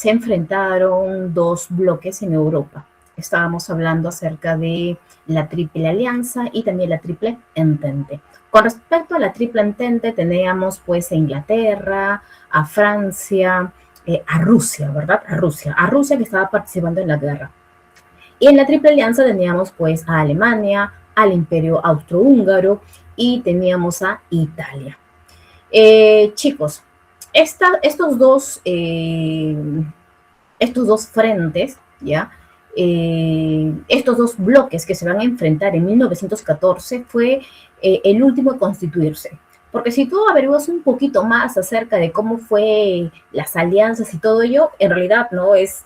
se enfrentaron dos bloques en Europa. Estábamos hablando acerca de la Triple Alianza y también la Triple Entente. Con respecto a la Triple Entente, teníamos pues a Inglaterra, a Francia, a Rusia, ¿verdad? A Rusia que estaba participando en la guerra. Y en la Triple Alianza teníamos pues a Alemania, al Imperio Austrohúngaro y teníamos a Italia. Chicos, estos dos frentes, ¿ya? Estos dos bloques que se van a enfrentar en 1914 fue el último a constituirse. Porque si tú averiguas un poquito más acerca de cómo fue las alianzas y todo ello, en realidad no es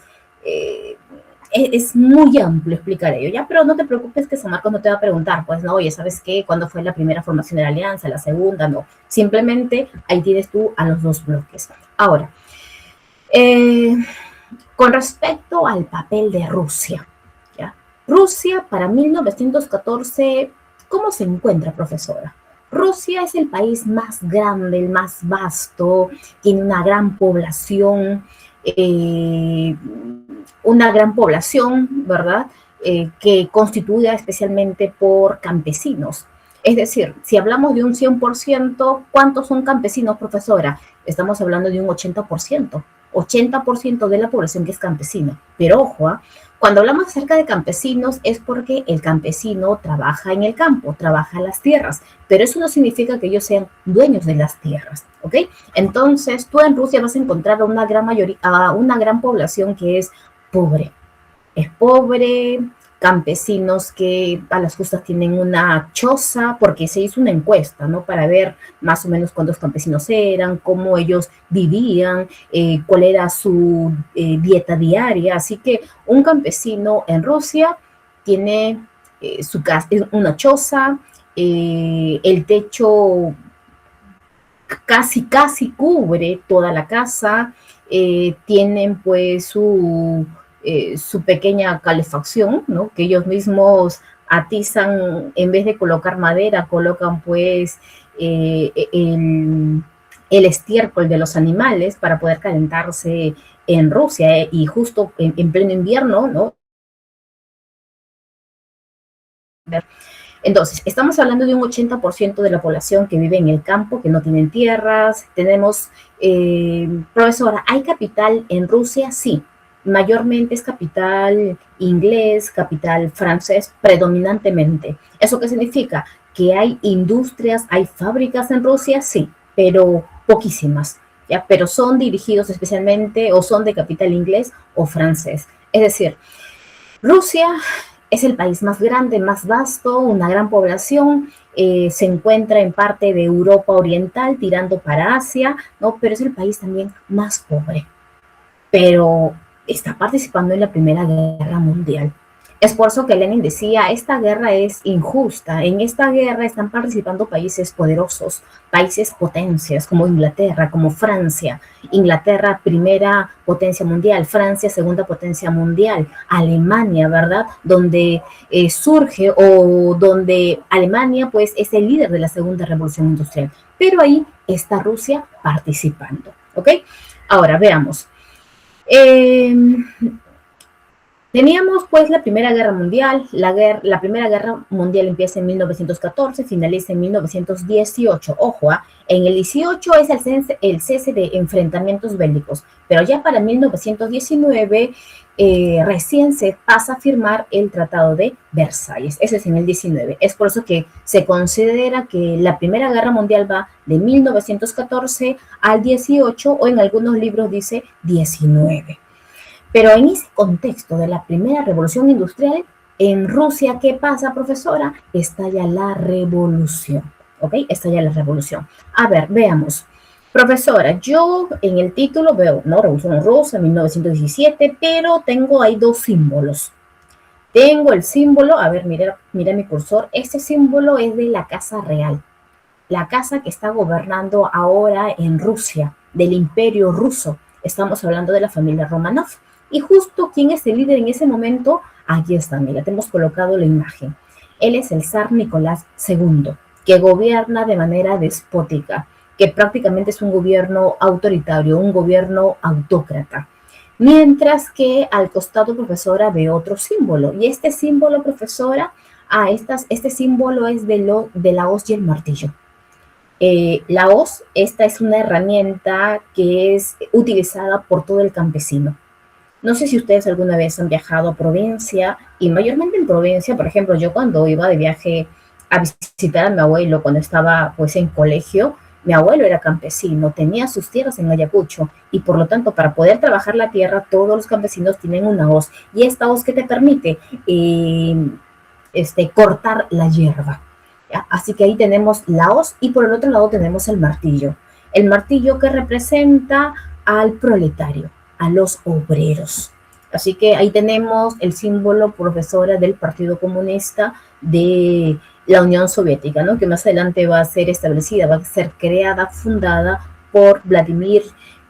muy amplio explicar ello, ¿ya? Pero no te preocupes que San Marcos no te va a preguntar, pues, no, oye, ¿sabes qué? ¿Cuándo fue la primera formación de la alianza, la segunda? No, simplemente ahí tienes tú a los dos bloques. Ahora, con respecto al papel de Rusia, ¿ya? Rusia para 1914, ¿cómo se encuentra, profesora? Rusia es el país más grande, el más vasto, tiene una gran población, ¿verdad? Que constituida especialmente por campesinos. Es decir, si hablamos de un 100%, ¿cuántos son campesinos, profesora? Estamos hablando de un 80%. 80% de la población que es campesina. Pero ojo, cuando hablamos acerca de campesinos es porque el campesino trabaja en el campo, trabaja en las tierras, pero eso no significa que ellos sean dueños de las tierras, ¿ok? Entonces, tú en Rusia vas a encontrar una gran población que es pobre. Es pobre, campesinos que a las justas tienen una choza, porque se hizo una encuesta, ¿no? Para ver más o menos cuántos campesinos eran, cómo ellos vivían, cuál era su dieta diaria. Así que un campesino en Rusia tiene su casa, una choza, el techo casi cubre toda la casa, tienen pues su pequeña calefacción, ¿no? Que ellos mismos atizan, en vez de colocar madera, colocan pues el estiércol de los animales para poder calentarse en Rusia, y justo en pleno invierno, ¿no? Entonces, estamos hablando de un 80% de la población que vive en el campo, que no tienen tierras. Tenemos, profesora, ¿hay capital en Rusia? Sí, mayormente es capital inglés, capital francés, predominantemente. ¿Eso qué significa? ¿Que hay industrias, hay fábricas en Rusia? Sí, pero poquísimas, ¿ya? Pero son dirigidos especialmente o son de capital inglés o francés. Es decir, Rusia es el país más grande, más vasto, una gran población, se encuentra en parte de Europa Oriental, tirando para Asia, ¿no? Pero es el país también más pobre, pero está participando en la Primera Guerra Mundial. Es por eso que Lenin decía, esta guerra es injusta, en esta guerra están participando países poderosos, países potencias como Inglaterra, como Francia. Inglaterra, primera potencia mundial, Francia, segunda potencia mundial, Alemania, ¿verdad? Donde surge o donde Alemania pues es el líder de la segunda revolución industrial. Pero ahí está Rusia participando, ¿ok? Ahora veamos. Teníamos pues la Primera Guerra Mundial, la Primera Guerra Mundial empieza en 1914, finaliza en 1918, ojo, en el 18 es el cese de enfrentamientos bélicos, pero ya para 1919 recién se pasa a firmar el Tratado de Versalles, ese es en el 19, es por eso que se considera que la Primera Guerra Mundial va de 1914 al 18 o en algunos libros dice 19. Pero en ese contexto de la primera revolución industrial, en Rusia, ¿qué pasa, profesora? Estalla la revolución, ¿ok? Estalla la revolución. A ver, veamos. Profesora, yo en el título veo, ¿no? Revolución Rusa, 1917, pero tengo ahí dos símbolos. Tengo el símbolo, a ver, mira mi cursor, este símbolo es de la Casa Real, la casa que está gobernando ahora en Rusia, del Imperio Ruso. Estamos hablando de la familia Romanov. Y justo quién es el líder en ese momento, aquí está, mira, te hemos colocado la imagen. Él es el zar Nicolás II, que gobierna de manera despótica, que prácticamente es un gobierno autoritario, un gobierno autócrata. Mientras que al costado, profesora, ve otro símbolo. Y este símbolo, profesora, este símbolo es de la hoz y el martillo. La hoz, esta es una herramienta que es utilizada por todo el campesino. No sé si ustedes alguna vez han viajado a provincia, y mayormente en provincia, por ejemplo, yo cuando iba de viaje a visitar a mi abuelo cuando estaba pues en colegio, mi abuelo era campesino, tenía sus tierras en Ayacucho y por lo tanto para poder trabajar la tierra todos los campesinos tienen una hoz y esta hoz que te permite cortar la hierba. ¿Ya? Así que ahí tenemos la hoz y por el otro lado tenemos el martillo que representa al proletario, a los obreros. Así que ahí tenemos el símbolo, profesora, del Partido Comunista de la Unión Soviética, ¿no? Que más adelante va a ser establecida, va a ser creada, fundada por Vladimir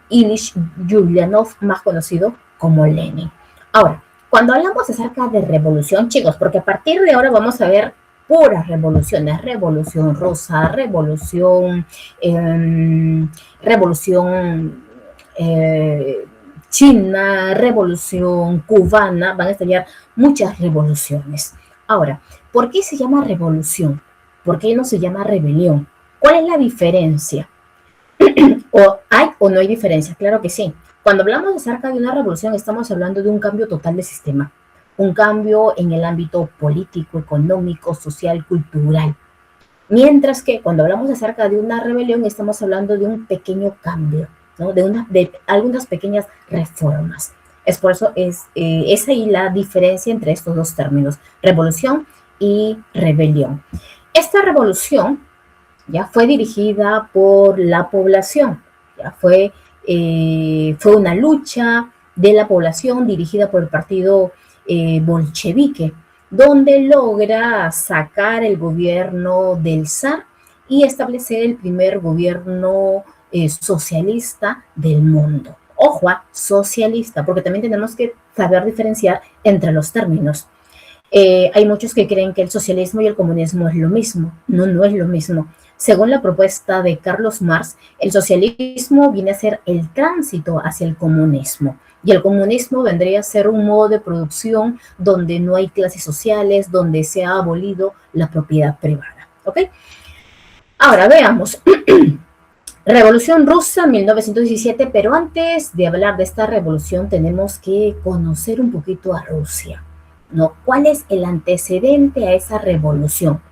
Ilich Ulyanov, más conocido como Lenin. Ahora, cuando hablamos acerca de revolución, chicos, porque a partir de ahora vamos a ver puras revoluciones, revolución rusa, revolución China, revolución cubana, van a estallar muchas revoluciones. Ahora, ¿por qué se llama revolución? ¿Por qué no se llama rebelión? ¿Cuál es la diferencia? ¿O hay o no hay diferencia? Claro que sí. Cuando hablamos acerca de una revolución, estamos hablando de un cambio total de sistema, un cambio en el ámbito político, económico, social, cultural. Mientras que cuando hablamos acerca de una rebelión, estamos hablando de un pequeño cambio, ¿no? De algunas pequeñas reformas. Es por eso es ahí la diferencia entre estos dos términos, revolución y rebelión. Esta revolución ya fue dirigida por la población, ya fue una lucha de la población dirigida por el partido bolchevique, donde logra sacar el gobierno del zar y establecer el primer gobierno socialista del mundo. Ojo, socialista, porque también tenemos que saber diferenciar entre los términos. Hay muchos que creen que el socialismo y el comunismo es lo mismo. No, no es lo mismo. Según la propuesta de Carlos Marx, el socialismo viene a ser el tránsito hacia el comunismo. Y el comunismo vendría a ser un modo de producción donde no hay clases sociales, donde se ha abolido la propiedad privada. ¿Ok? Ahora veamos. Revolución Rusa 1917, pero antes de hablar de esta revolución tenemos que conocer un poquito a Rusia, ¿no? ¿Cuál es el antecedente a esa revolución?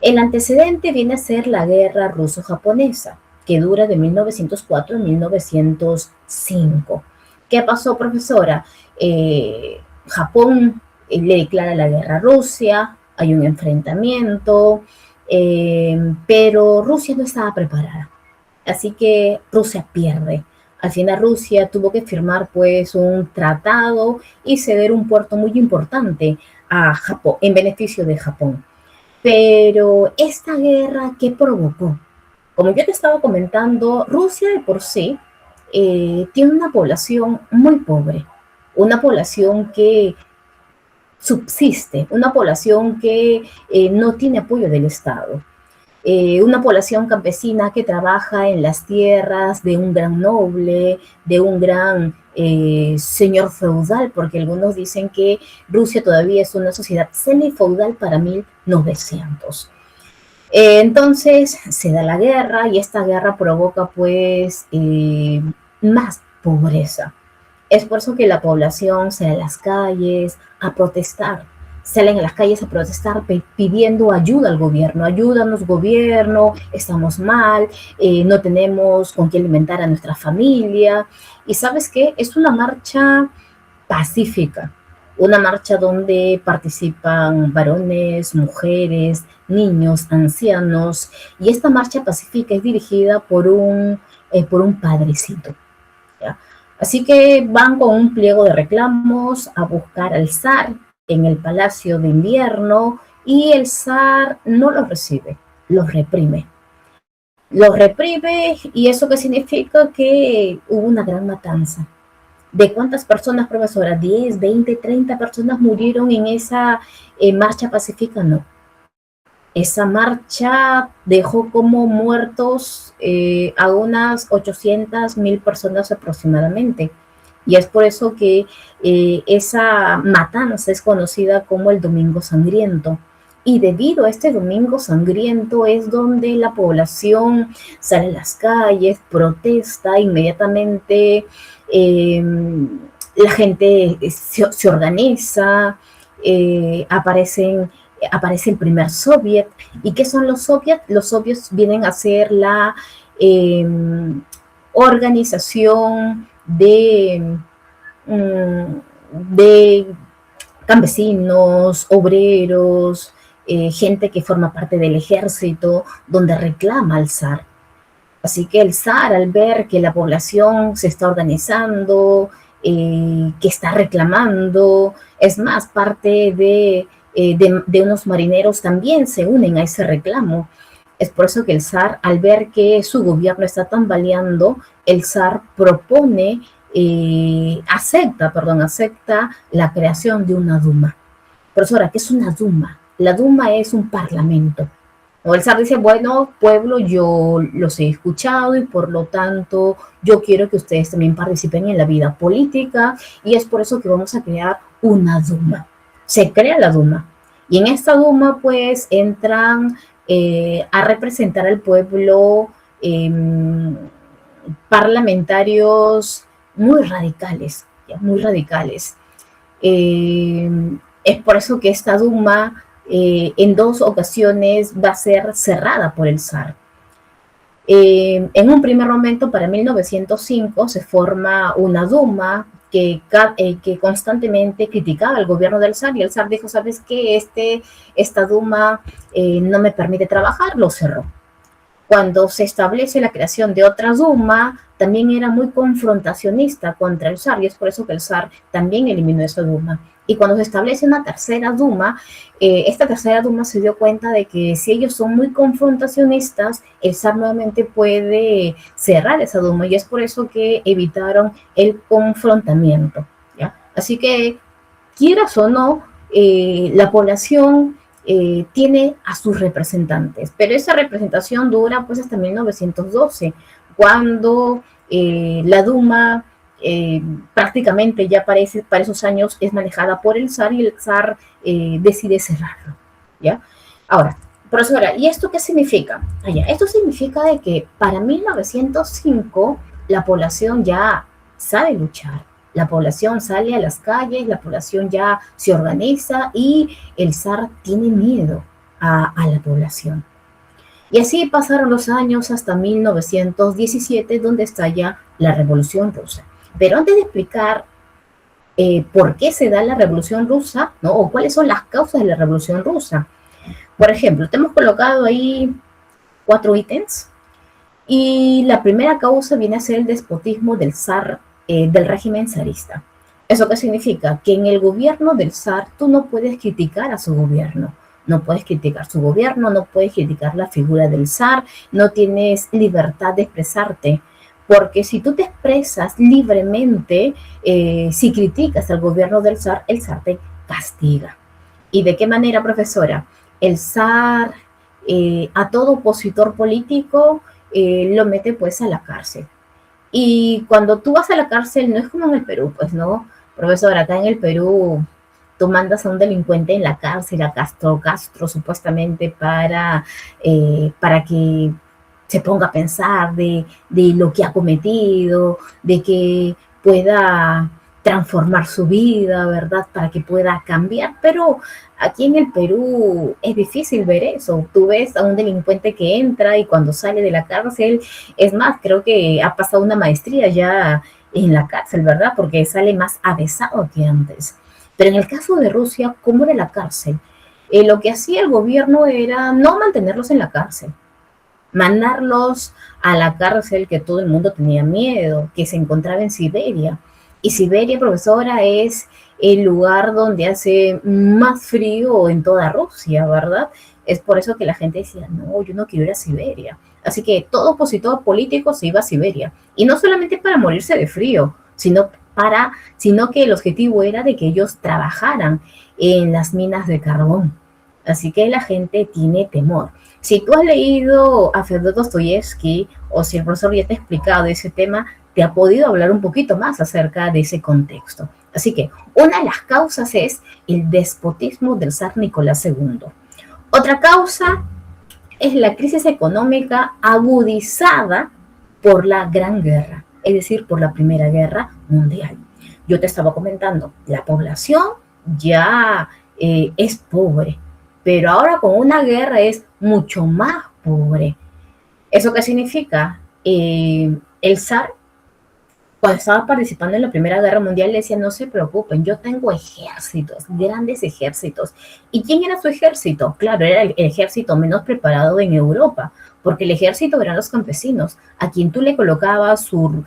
El antecedente viene a ser la guerra ruso-japonesa, que dura de 1904 a 1905. ¿Qué pasó, profesora? Japón le declara la guerra a Rusia, hay un enfrentamiento, pero Rusia no estaba preparada. Así que Rusia pierde. Al final Rusia tuvo que firmar pues un tratado y ceder un puerto muy importante a Japón, en beneficio de Japón. Pero esta guerra, ¿qué provocó? Como yo te estaba comentando, Rusia de por sí tiene una población muy pobre, una población que subsiste, una población que no tiene apoyo del Estado. Una población campesina que trabaja en las tierras de un gran noble, de un gran señor feudal, porque algunos dicen que Rusia todavía es una sociedad semifeudal para 1900. Entonces se da la guerra y esta guerra provoca pues más pobreza. Es por eso que la población sale a las calles a protestar, salen a las calles a protestar pidiendo ayuda al gobierno, ayúdanos gobierno, estamos mal, no tenemos con qué alimentar a nuestra familia. Y sabes qué, es una marcha pacífica, una marcha donde participan varones, mujeres, niños, ancianos, y esta marcha pacífica es dirigida por un padrecito. ¿Ya? Así que van con un pliego de reclamos a buscar al zar en el Palacio de Invierno y el zar no los recibe, los reprime. Los reprime y eso qué significa que hubo una gran matanza. ¿De cuántas personas, profesora? ¿10, 20, 30 personas murieron en esa marcha pacífica? No. Esa marcha dejó como muertos a unas 800,000 personas aproximadamente. Y es por eso que esa matanza es conocida como el Domingo Sangriento. Y debido a este Domingo Sangriento es donde la población sale a las calles, protesta inmediatamente, eh, la gente se organiza, aparece el primer soviet. ¿Y qué son los soviets? Los soviets vienen a ser la eh, organización de campesinos, obreros, gente que forma parte del ejército, donde reclama al zar. Así que el zar, al ver que la población se está organizando, que está reclamando, es más, parte de unos marineros también se unen a ese reclamo. Es por eso que el zar, al ver que su gobierno está tambaleando, el zar propone, acepta la creación de una Duma. Profesora, ¿qué es una Duma? La Duma es un parlamento. O el zar dice, bueno, pueblo, yo los he escuchado y por lo tanto yo quiero que ustedes también participen en la vida política y es por eso que vamos a crear una Duma. Se crea la Duma. Y en esta Duma pues entran a representar al pueblo eh, parlamentarios muy radicales, ya, muy radicales. Eh, es por eso que esta Duma en 2 ocasiones va a ser cerrada por el zar. En un primer momento, para 1905, se forma una Duma que constantemente criticaba al gobierno del zar y el zar dijo, ¿sabes qué? Esta Duma no me permite trabajar, lo cerró. Cuando se establece la creación de otra Duma, también era muy confrontacionista contra el zar y es por eso que el zar también eliminó esa Duma. Y cuando se establece una tercera Duma, esta tercera Duma se dio cuenta de que si ellos son muy confrontacionistas, el zar nuevamente puede cerrar esa Duma y es por eso que evitaron el confrontamiento, ¿ya? Así que, quieras o no, la población tiene a sus representantes, pero esa representación dura pues hasta 1912, cuando la Duma prácticamente ya para esos años es manejada por el zar y el zar decide cerrarlo, ¿ya? Ahora, profesora, ¿y esto qué significa? Esto significa de que para 1905 la población ya sabe luchar, la población sale a las calles, la población ya se organiza y el zar tiene miedo a la población. Y así pasaron los años hasta 1917, donde estalla la Revolución Rusa. Pero antes de explicar por qué se da la Revolución Rusa, ¿no? O cuáles son las causas de la Revolución Rusa. Por ejemplo, te hemos colocado ahí 4 ítems. Y la primera causa viene a ser el despotismo del zar, del régimen zarista. ¿Eso qué significa? Que en el gobierno del zar tú no puedes criticar a su gobierno. No puedes criticar su gobierno, no puedes criticar la figura del zar, no tienes libertad de expresarte. Porque si tú te expresas libremente, si criticas al gobierno del zar, el zar te castiga. ¿Y de qué manera, profesora? El zar a todo opositor político lo mete pues a la cárcel. Y cuando tú vas a la cárcel, no es como en el Perú, pues no, profesor, acá en el Perú tú mandas a un delincuente en la cárcel, a Castro, supuestamente para que se ponga a pensar de lo que ha cometido, de que pueda transformar su vida, ¿verdad? Para que pueda cambiar, pero aquí en el Perú es difícil ver eso. Tú ves a un delincuente que entra y cuando sale de la cárcel, es más, creo que ha pasado una maestría ya en la cárcel, ¿verdad? Porque sale más avesado que antes. Pero en el caso de Rusia, ¿cómo era la cárcel? Lo que hacía el gobierno era no mantenerlos en la cárcel, mandarlos a la cárcel que todo el mundo tenía miedo, que se encontraba en Siberia. Y Siberia, profesora, es el lugar donde hace más frío en toda Rusia, ¿verdad? Es por eso que la gente decía, no, yo no quiero ir a Siberia. Así que todo opositor político se iba a Siberia. Y no solamente para morirse de frío, sino que el objetivo era de que ellos trabajaran en las minas de carbón. Así que la gente tiene temor. Si tú has leído a Fyodor Dostoyevsky o si el profesor ya te ha explicado ese tema, te ha podido hablar un poquito más acerca de ese contexto. Así que una de las causas es el despotismo del zar Nicolás II. Otra causa es la crisis económica agudizada por la Gran Guerra, es decir, por la Primera Guerra Mundial. Yo te estaba comentando, la población ya es pobre, pero ahora con una guerra es mucho más pobre. ¿Eso qué significa? El zar, cuando estaba participando en la Primera Guerra Mundial, le decía, no se preocupen, yo tengo ejércitos, grandes ejércitos. ¿Y quién era su ejército? Claro, era el ejército menos preparado en Europa, porque el ejército eran los campesinos, a quien tú le colocabas su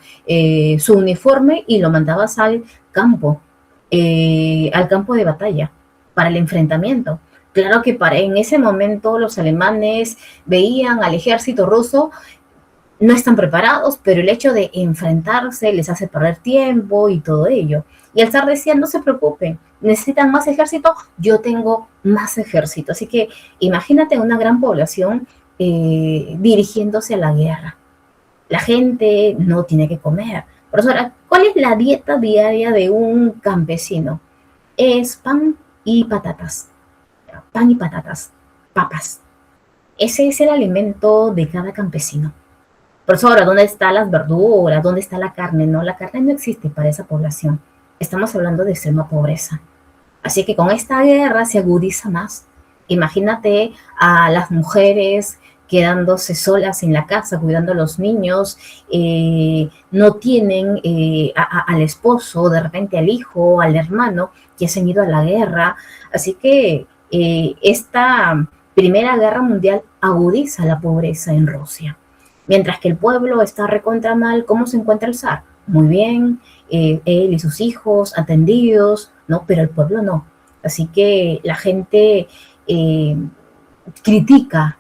uniforme y lo mandabas al campo de batalla, para el enfrentamiento. Claro que en ese momento los alemanes veían al ejército ruso, no están preparados, pero el hecho de enfrentarse les hace perder tiempo y todo ello. Y el zar decía, no se preocupen, necesitan más ejército, yo tengo más ejército. Así que imagínate una gran población dirigiéndose a la guerra. La gente no tiene que comer. Profesora, ¿cuál es la dieta diaria de un campesino? Es pan y patatas. Pan y patatas, papas. Ese es el alimento de cada campesino. Profesora, ¿dónde están las verduras? ¿Dónde está la carne? No, la carne no existe para esa población. Estamos hablando de extrema pobreza. Así que con esta guerra se agudiza más. Imagínate a las mujeres quedándose solas en la casa, cuidando a los niños, no tienen al esposo, de repente al hijo, al hermano, que se han ido a la guerra. Así que esta Primera Guerra Mundial agudiza la pobreza en Rusia. Mientras que el pueblo está recontra mal, ¿cómo se encuentra el zar? Muy bien, él y sus hijos atendidos, ¿no? Pero el pueblo no. Así que la gente critica,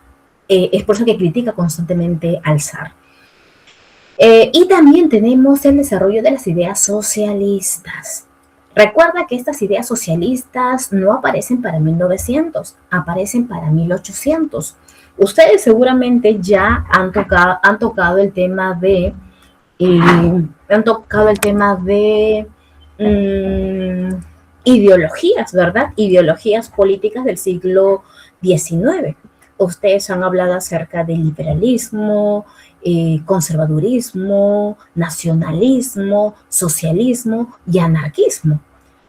es por eso que critica constantemente al zar. Y también tenemos el desarrollo de las ideas socialistas. Recuerda que estas ideas socialistas no aparecen para 1900, aparecen para 1800. Ustedes seguramente ya han tocado el tema de ideologías, ¿verdad? Ideologías políticas del siglo XIX. Ustedes han hablado acerca del liberalismo, conservadurismo, nacionalismo, socialismo y anarquismo.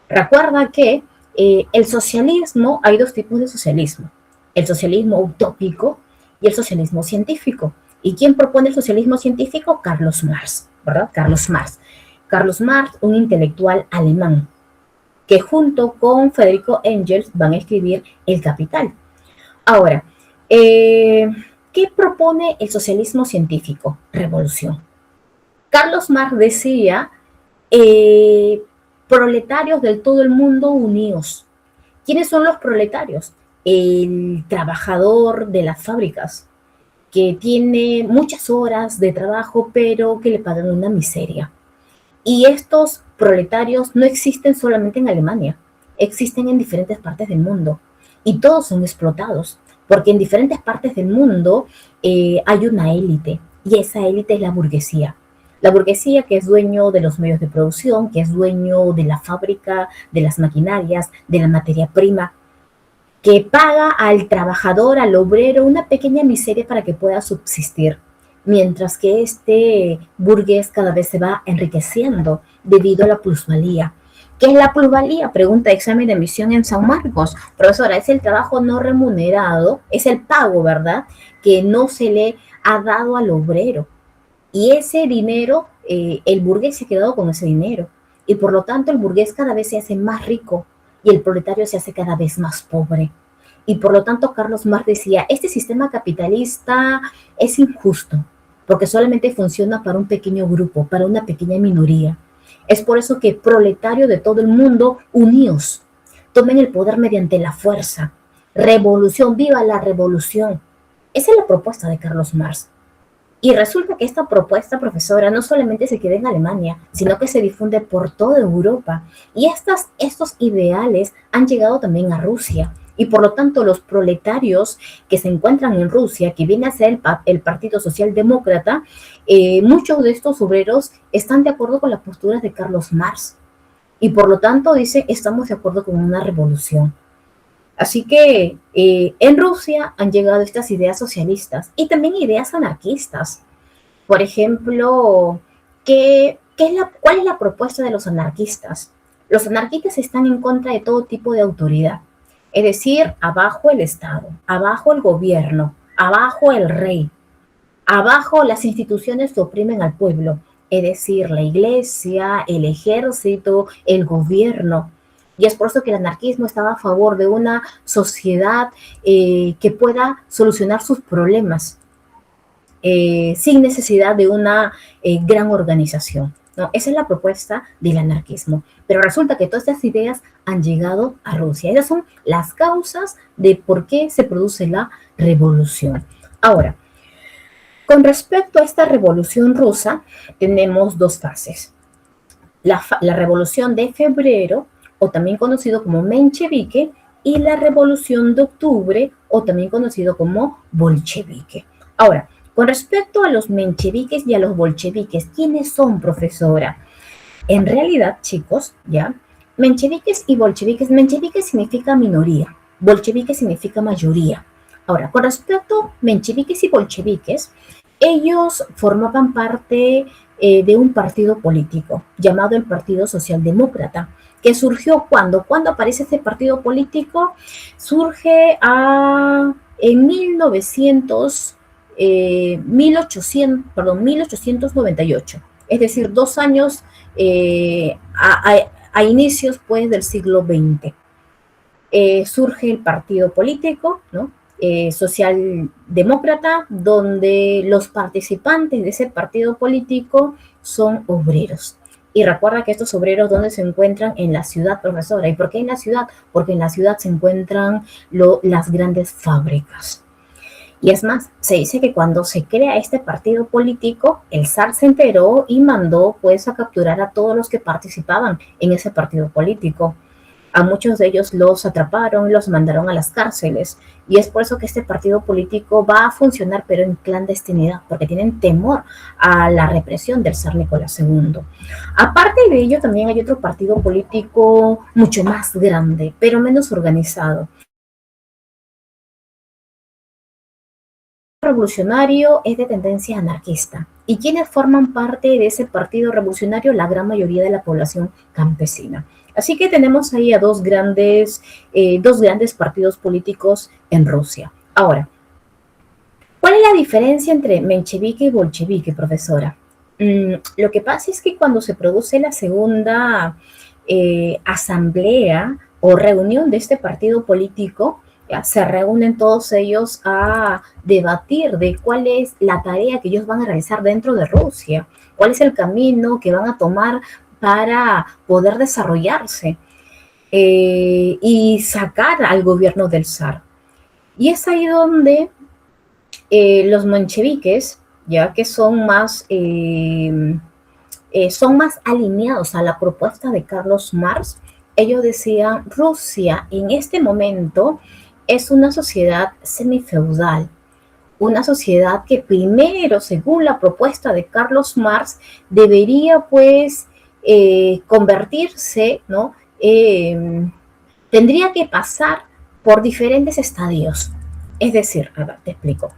Recuerda que el socialismo, hay dos tipos de socialismo: el socialismo utópico y el socialismo científico. ¿Y quién propone el socialismo científico? Carlos Marx, ¿verdad? Carlos Marx, un intelectual alemán, que junto con Federico Engels van a escribir El Capital. Ahora, ¿qué propone el socialismo científico? Revolución. Carlos Marx decía, proletarios del todo el mundo unidos. ¿Quiénes son los proletarios? El trabajador de las fábricas, que tiene muchas horas de trabajo, pero que le pagan una miseria. Y estos proletarios no existen solamente en Alemania, existen en diferentes partes del mundo. Y todos son explotados, porque en diferentes partes del mundo hay una élite, y esa élite es la burguesía. La burguesía, que es dueño de los medios de producción, que es dueño de la fábrica, de las maquinarias, de la materia prima, que paga al trabajador, al obrero, una pequeña miseria para que pueda subsistir, mientras que este burgués cada vez se va enriqueciendo debido a la plusvalía. ¿Qué es la plusvalía? Pregunta de examen de admisión en San Marcos. Profesora, es el trabajo no remunerado, es el pago, ¿verdad?, que no se le ha dado al obrero. Y ese dinero, el burgués se ha quedado con ese dinero. Y por lo tanto el burgués cada vez se hace más rico y el proletario se hace cada vez más pobre. Y por lo tanto Carlos Marx decía, este sistema capitalista es injusto, porque solamente funciona para un pequeño grupo, para una pequeña minoría. Es por eso que proletarios de todo el mundo, unidos, tomen el poder mediante la fuerza. Revolución, viva la revolución. Esa es la propuesta de Carlos Marx. Y resulta que esta propuesta, profesora, no solamente se queda en Alemania, sino que se difunde por toda Europa. Y estos ideales han llegado también a Rusia. y por lo tanto los proletarios que se encuentran en Rusia, que viene a ser el Partido Socialdemócrata, muchos de estos obreros están de acuerdo con las posturas de Carlos Marx y por lo tanto dicen estamos de acuerdo con una revolución. Así que en Rusia han llegado estas ideas socialistas y también ideas anarquistas. Por ejemplo, ¿cuál es la propuesta de los anarquistas? Los anarquistas están en contra de todo tipo de autoridad, es decir, abajo el Estado, abajo el gobierno, abajo el rey, abajo las instituciones que oprimen al pueblo, es decir, la iglesia, el ejército, el gobierno. Y es por eso que el anarquismo estaba a favor de una sociedad que pueda solucionar sus problemas sin necesidad de una gran organización, ¿no? Esa es la propuesta del anarquismo. Pero resulta que todas estas ideas han llegado a Rusia. Esas son las causas de por qué se produce la revolución. Ahora, con respecto a esta revolución rusa, tenemos dos fases. La revolución de febrero, o también conocido como menchevique, y la revolución de octubre, o también conocido como bolchevique. Ahora, con respecto a los mencheviques y a los bolcheviques, ¿quiénes son, profesora? En realidad, chicos, ya, mencheviques y bolcheviques, menchevique significa minoría, bolchevique significa mayoría. Ahora, con respecto a mencheviques y bolcheviques, ellos formaban parte de un partido político llamado el Partido Socialdemócrata, que surgió ¿cuándo? ¿Cuándo aparece este partido político? Surge en 1898, es decir, 2 años a inicios pues, del siglo XX. Surge el partido político, ¿no? Socialdemócrata, donde los participantes de ese partido político son obreros. Y recuerda que estos obreros, ¿dónde se encuentran? En la ciudad, profesora. ¿Y por qué en la ciudad? Porque en la ciudad se encuentran las grandes fábricas. Y es más, se dice que cuando se crea este partido político, el zar se enteró y mandó pues a capturar a todos los que participaban en ese partido político. A muchos de ellos los atraparon y los mandaron a las cárceles. Y es por eso que este partido político va a funcionar, pero en clandestinidad, porque tienen temor a la represión del zar Nicolás II. Aparte de ello, también hay otro partido político mucho más grande, pero menos organizado. El revolucionario es de tendencia anarquista. ¿Y quienes forman parte de ese partido revolucionario? La gran mayoría de la población campesina. Así que tenemos ahí a dos grandes partidos políticos en Rusia. Ahora, ¿cuál es la diferencia entre menchevique y bolchevique, profesora? Lo que pasa es que cuando se produce la segunda asamblea o reunión de este partido político, ya, se reúnen todos ellos a debatir de cuál es la tarea que ellos van a realizar dentro de Rusia, cuál es el camino que van a tomar para poder desarrollarse y sacar al gobierno del zar. Y es ahí donde los mencheviques, ya que son más alineados a la propuesta de Carlos Marx, ellos decían, Rusia en este momento es una sociedad semifeudal, una sociedad que primero, según la propuesta de Carlos Marx, debería pues convertirse, ¿no? Tendría que pasar por diferentes estadios. Es decir, a ver, te explico.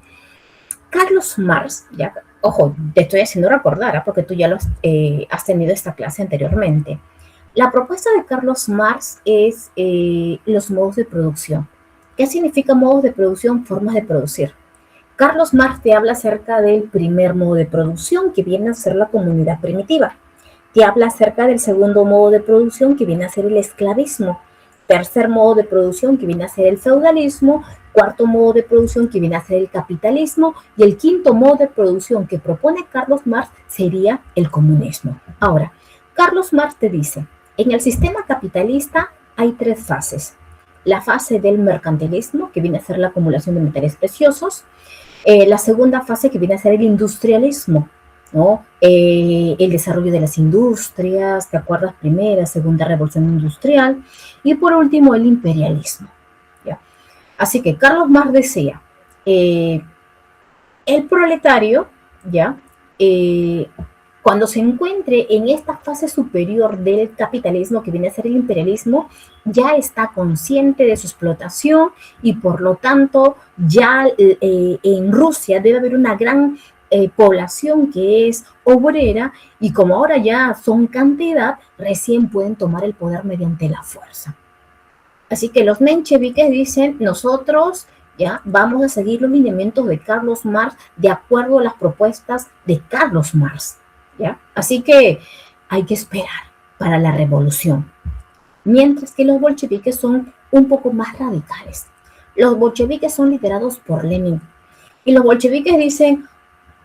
Carlos Marx, ya, ojo, te estoy haciendo recordar, porque tú ya has tenido esta clase anteriormente. La propuesta de Carlos Marx es los modos de producción. ¿Qué significa modos de producción? Formas de producir. Carlos Marx te habla acerca del primer modo de producción, que viene a ser la comunidad primitiva. Te habla acerca del segundo modo de producción, que viene a ser el esclavismo. Tercer modo de producción, que viene a ser el feudalismo. Cuarto modo de producción, que viene a ser el capitalismo. Y el quinto modo de producción que propone Carlos Marx sería el comunismo. Ahora, Carlos Marx te dice, en el sistema capitalista hay 3 fases. La fase del mercantilismo, que viene a ser la acumulación de metales preciosos. La segunda fase, que viene a ser el industrialismo, ¿no? El desarrollo de las industrias, ¿te acuerdas? Primera, segunda revolución industrial. Y por último, el imperialismo. ¿Ya? Así que Carlos Marx decía, eh, el proletario, ¿ya? Eh, cuando se encuentre en esta fase superior del capitalismo, que viene a ser el imperialismo, ya está consciente de su explotación y por lo tanto ya en Rusia debe haber una gran población que es obrera y como ahora ya son cantidad, recién pueden tomar el poder mediante la fuerza. Así que los mencheviques dicen, nosotros ya vamos a seguir los lineamientos de Carlos Marx de acuerdo a las propuestas de Carlos Marx. ¿Ya? Así que hay que esperar para la revolución. Mientras que los bolcheviques son un poco más radicales. Los bolcheviques son liderados por Lenin. Y los bolcheviques dicen,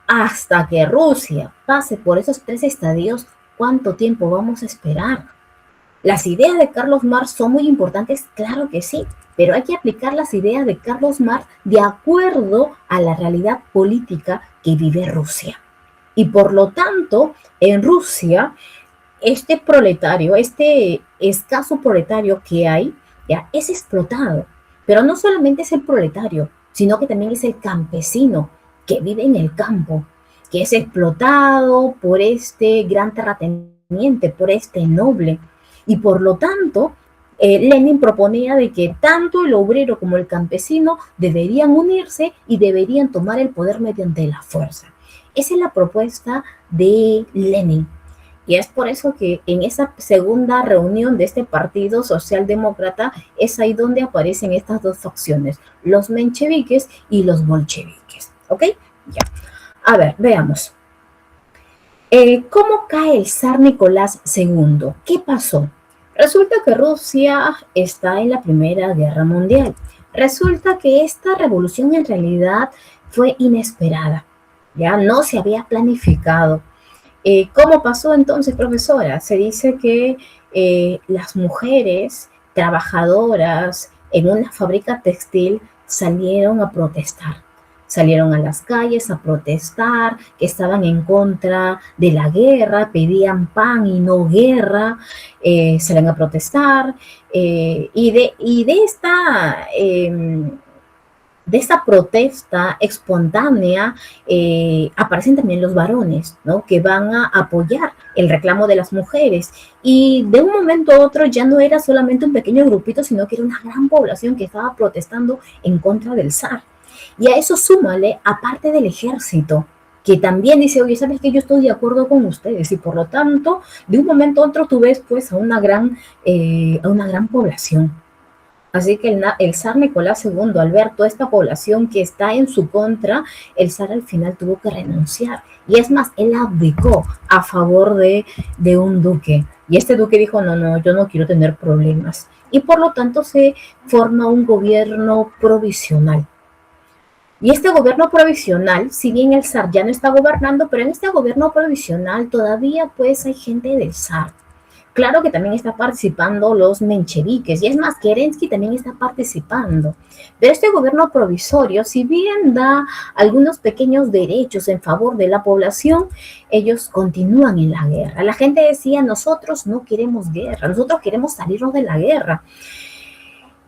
hasta que Rusia pase por esos 3 estadios, ¿cuánto tiempo vamos a esperar? Las ideas de Carlos Marx son muy importantes, claro que sí, pero hay que aplicar las ideas de Carlos Marx de acuerdo a la realidad política que vive Rusia. Y por lo tanto, en Rusia, este proletario, este escaso proletario que hay, ya es explotado. Pero no solamente es el proletario, sino que también es el campesino que vive en el campo, que es explotado por este gran terrateniente, por este noble. Y por lo tanto, Lenin proponía de que tanto el obrero como el campesino deberían unirse y deberían tomar el poder mediante la fuerza. Esa es la propuesta de Lenin. Y es por eso que en esa segunda reunión de este partido socialdemócrata es ahí donde aparecen estas dos facciones, los mencheviques y los bolcheviques. ¿Ok? Ya. A ver, veamos. ¿Cómo cae el zar Nicolás II? ¿Qué pasó? Resulta que Rusia está en la Primera Guerra Mundial. Resulta que esta revolución en realidad fue inesperada. Ya no se había planificado. ¿Cómo pasó entonces, profesora? Se dice que las mujeres trabajadoras en una fábrica textil salieron a protestar. Salieron a las calles a protestar, que estaban en contra de la guerra, pedían pan y no guerra, salen a protestar. De esta protesta espontánea aparecen también los varones, ¿no? Que van a apoyar el reclamo de las mujeres. Y de un momento a otro ya no era solamente un pequeño grupito, sino que era una gran población que estaba protestando en contra del zar. Y a eso súmale, aparte del ejército, que también dice, oye, ¿sabes qué? Yo estoy de acuerdo con ustedes. Y por lo tanto, de un momento a otro tú ves pues a una gran población. Así que el zar Nicolás II, al ver toda esta población que está en su contra, el zar al final tuvo que renunciar. Y es más, él abdicó a favor de un duque. Y este duque dijo, no, yo no quiero tener problemas. Y por lo tanto se forma un gobierno provisional. Y este gobierno provisional, si bien el zar ya no está gobernando, pero en este gobierno provisional todavía pues hay gente del zar. Claro que también está participando los mencheviques, y es más, Kerensky también está participando. Pero este gobierno provisorio, si bien da algunos pequeños derechos en favor de la población, ellos continúan en la guerra. La gente decía, nosotros no queremos guerra, nosotros queremos salirnos de la guerra.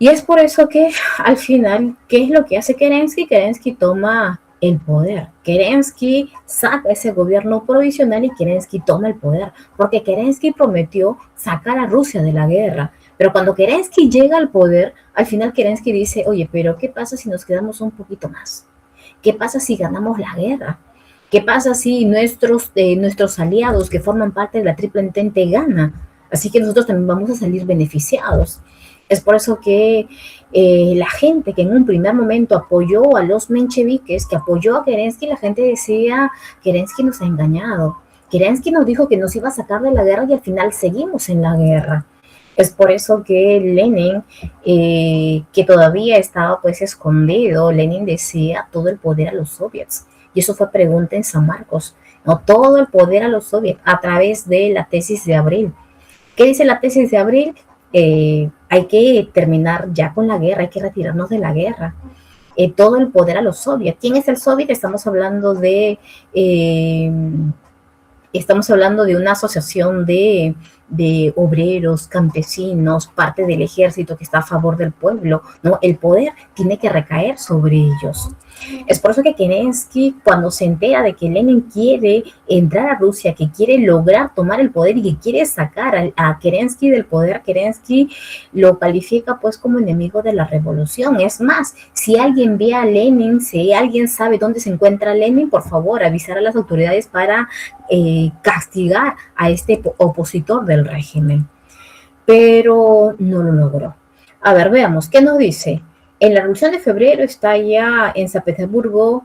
Y es por eso que al final, ¿qué es lo que hace Kerensky? Kerensky toma el poder. Kerensky saca ese gobierno provisional y Kerensky toma el poder, porque Kerensky prometió sacar a Rusia de la guerra. Pero cuando Kerensky llega al poder, al final Kerensky dice, oye, pero ¿qué pasa si nos quedamos un poquito más? ¿Qué pasa si ganamos la guerra? ¿Qué pasa si nuestros aliados que forman parte de la Triple Entente ganan? Así que nosotros también vamos a salir beneficiados. Es por eso que la gente que en un primer momento apoyó a los mencheviques, que apoyó a Kerensky, la gente decía, Kerensky nos ha engañado. Kerensky nos dijo que nos iba a sacar de la guerra y al final seguimos en la guerra. Es por eso que Lenin, que todavía estaba pues escondido, Lenin decía todo el poder a los soviets. Y eso fue pregunta en San Marcos. No, todo el poder a los soviets a través de la tesis de Abril. ¿Qué dice la tesis de Abril? Hay que terminar ya con la guerra, hay que retirarnos de la guerra. Todo el poder a los soviets. ¿Quién es el soviet? Estamos hablando de una asociación de de obreros, campesinos, parte del ejército que está a favor del pueblo, ¿no? El poder tiene que recaer sobre ellos. Es por eso que Kerensky, cuando se entera de que Lenin quiere entrar a Rusia, que quiere lograr tomar el poder y que quiere sacar a Kerensky del poder, Kerensky lo califica pues como enemigo de la revolución. Es más, si alguien ve a Lenin, si alguien sabe dónde se encuentra Lenin, por favor, avisar a las autoridades para castigar a este opositor del régimen. Pero no lo logró. A ver, veamos, ¿qué nos dice? En la Revolución de Febrero está ya en San Petersburgo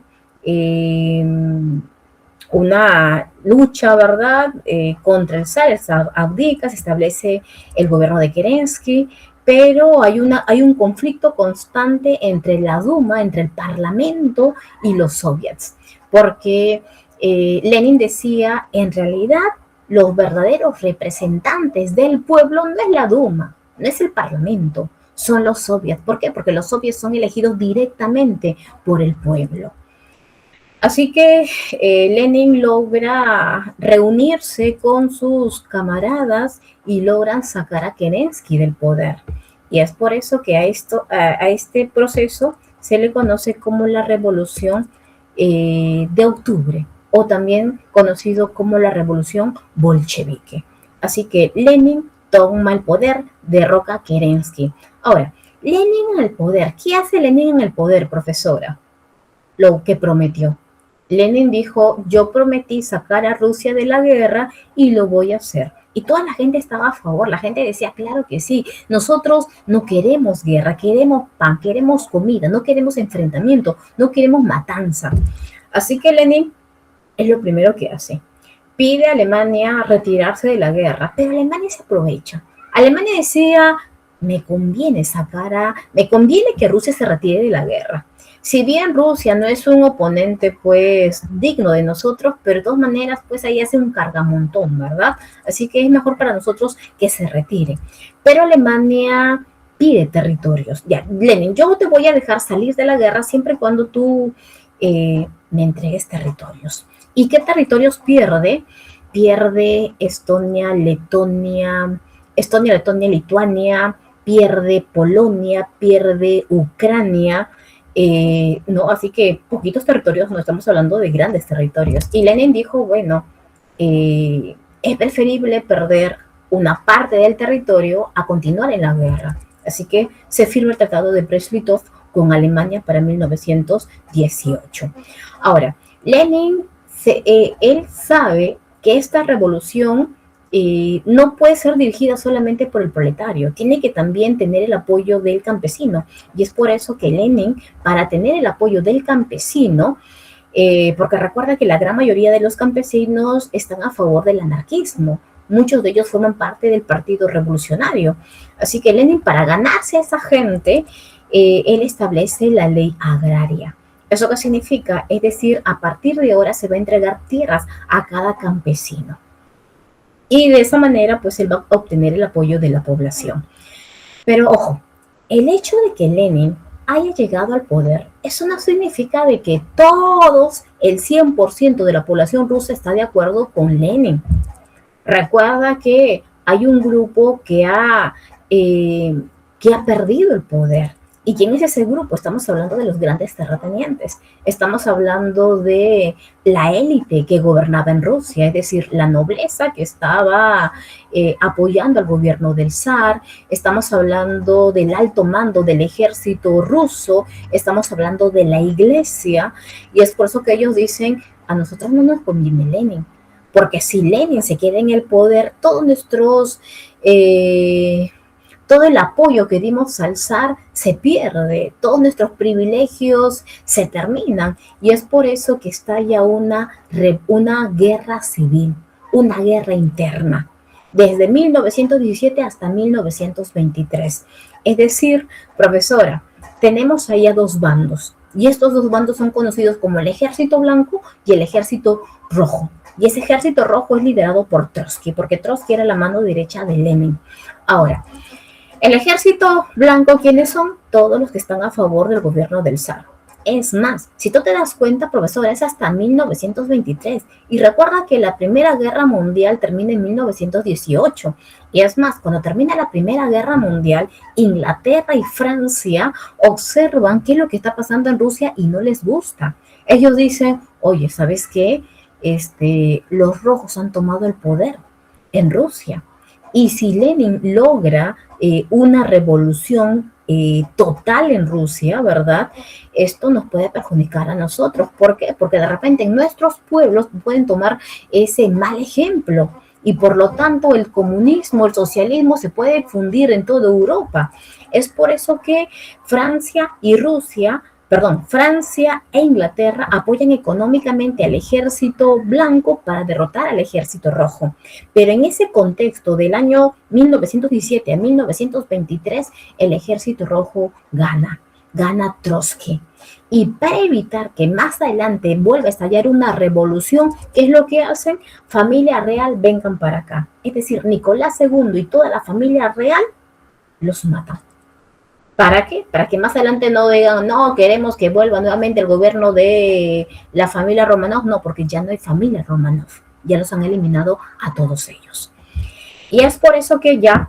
una lucha, ¿verdad?, contra el zar. El zar abdica, se establece el gobierno de Kerensky, pero hay un conflicto constante entre la Duma, entre el Parlamento y los soviets, porque Lenin decía, en realidad, los verdaderos representantes del pueblo no es la Duma, no es el Parlamento, son los soviets. ¿Por qué? Porque los soviets son elegidos directamente por el pueblo. Así que Lenin logra reunirse con sus camaradas y logran sacar a Kerensky del poder. Y es por eso que a este proceso se le conoce como la Revolución de Octubre, o también conocido como la Revolución Bolchevique. Así que Lenin toma el poder, derroca a Kerensky. Ahora, Lenin en el poder. ¿Qué hace Lenin en el poder, profesora? Lo que prometió. Lenin dijo, yo prometí sacar a Rusia de la guerra y lo voy a hacer. Y toda la gente estaba a favor, la gente decía, claro que sí, nosotros no queremos guerra, queremos pan, queremos comida, no queremos enfrentamiento, no queremos matanza. Así que Lenin es lo primero que hace. Pide a Alemania retirarse de la guerra, pero Alemania se aprovecha. Alemania decía, me conviene que Rusia se retire de la guerra. Si bien Rusia no es un oponente pues digno de nosotros, pero de todas maneras pues ahí hace un cargamontón, ¿verdad? Así que es mejor para nosotros que se retire. Pero Alemania pide territorios. Ya, Lenin, yo te voy a dejar salir de la guerra siempre y cuando tú me entregues territorios. ¿Y qué territorios pierde? Pierde Estonia, Letonia, Lituania, pierde Polonia, pierde Ucrania. No, así que poquitos territorios, no estamos hablando de grandes territorios. Y Lenin dijo, bueno, es preferible perder una parte del territorio a continuar en la guerra. Así que se firma el Tratado de Brest-Litov con Alemania para 1918. Ahora, Lenin, él sabe que esta revolución no puede ser dirigida solamente por el proletario, tiene que también tener el apoyo del campesino. Y es por eso que Lenin, para tener el apoyo del campesino, porque recuerda que la gran mayoría de los campesinos están a favor del anarquismo, muchos de ellos forman parte del Partido Revolucionario. Así que Lenin, para ganarse a esa gente, él establece la ley agraria. ¿Eso qué significa? Es decir, a partir de ahora se va a entregar tierras a cada campesino. Y de esa manera, pues él va a obtener el apoyo de la población. Pero ojo, el hecho de que Lenin haya llegado al poder, eso no significa de que todos, el 100% de la población rusa está de acuerdo con Lenin. Recuerda que hay un grupo que ha perdido el poder. ¿Y quién es ese grupo? Estamos hablando de los grandes terratenientes. Estamos hablando de la élite que gobernaba en Rusia, es decir, la nobleza que estaba apoyando al gobierno del zar. Estamos hablando del alto mando del ejército ruso. Estamos hablando de la iglesia. Y es por eso que ellos dicen, a nosotros no nos conviene Lenin. Porque si Lenin se queda en el poder, todo el apoyo que dimos al zar se pierde, todos nuestros privilegios se terminan. Y es por eso que estalla una guerra civil, una guerra interna, desde 1917 hasta 1923. Es decir, profesora, tenemos ahí a dos bandos, y estos dos bandos son conocidos como el Ejército Blanco y el Ejército Rojo. Y ese Ejército Rojo es liderado por Trotsky, porque Trotsky era la mano derecha de Lenin. Ahora, el Ejército Blanco, ¿quiénes son? Todos los que están a favor del gobierno del zar. Es más, si tú te das cuenta, profesora, es hasta 1923. Y recuerda que la Primera Guerra Mundial termina en 1918. Y es más, cuando termina la Primera Guerra Mundial, Inglaterra y Francia observan qué es lo que está pasando en Rusia y no les gusta. Ellos dicen, oye, ¿sabes qué? Los rojos han tomado el poder en Rusia. Y si Lenin logra una revolución total en Rusia, ¿verdad? Esto nos puede perjudicar a nosotros. ¿Por qué? Porque de repente en nuestros pueblos pueden tomar ese mal ejemplo y por lo tanto el comunismo, el socialismo se puede difundir en toda Europa. Es por eso que Francia y Rusia, perdón, Francia e Inglaterra apoyan económicamente al ejército blanco para derrotar al ejército rojo. Pero en ese contexto del año 1917 a 1923, el ejército rojo gana Trotsky. Y para evitar que más adelante vuelva a estallar una revolución, ¿qué es lo que hacen? Familia real, vengan para acá. Es decir, Nicolás II y toda la familia real los matan. ¿Para qué? Para que más adelante no digan, no, queremos que vuelva nuevamente el gobierno de la familia Romanov. No, porque ya no hay familia Romanov. Ya los han eliminado a todos ellos. Y es por eso que ya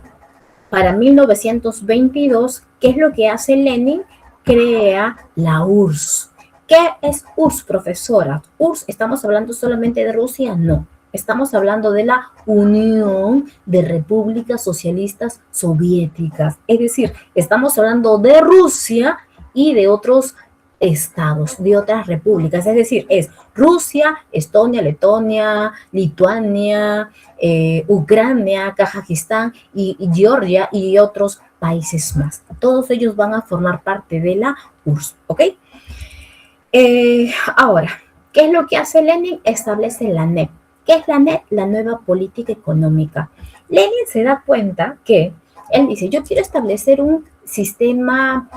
para 1922, ¿qué es lo que hace Lenin? Crea la URSS. ¿Qué es URSS, profesora? ¿URSS estamos hablando solamente de Rusia? No. Estamos hablando de la Unión de Repúblicas Socialistas Soviéticas. Es decir, estamos hablando de Rusia y de otros estados, de otras repúblicas. Es decir, es Rusia, Estonia, Letonia, Lituania, Ucrania, Kazajistán y Georgia y otros países más. Todos ellos van a formar parte de la URSS, ¿ok? Ahora, ¿qué es lo que hace Lenin? Establece la NEP. ¿Qué es la NEP? La nueva política económica. Lenin se da cuenta que, él dice, yo quiero establecer un sistema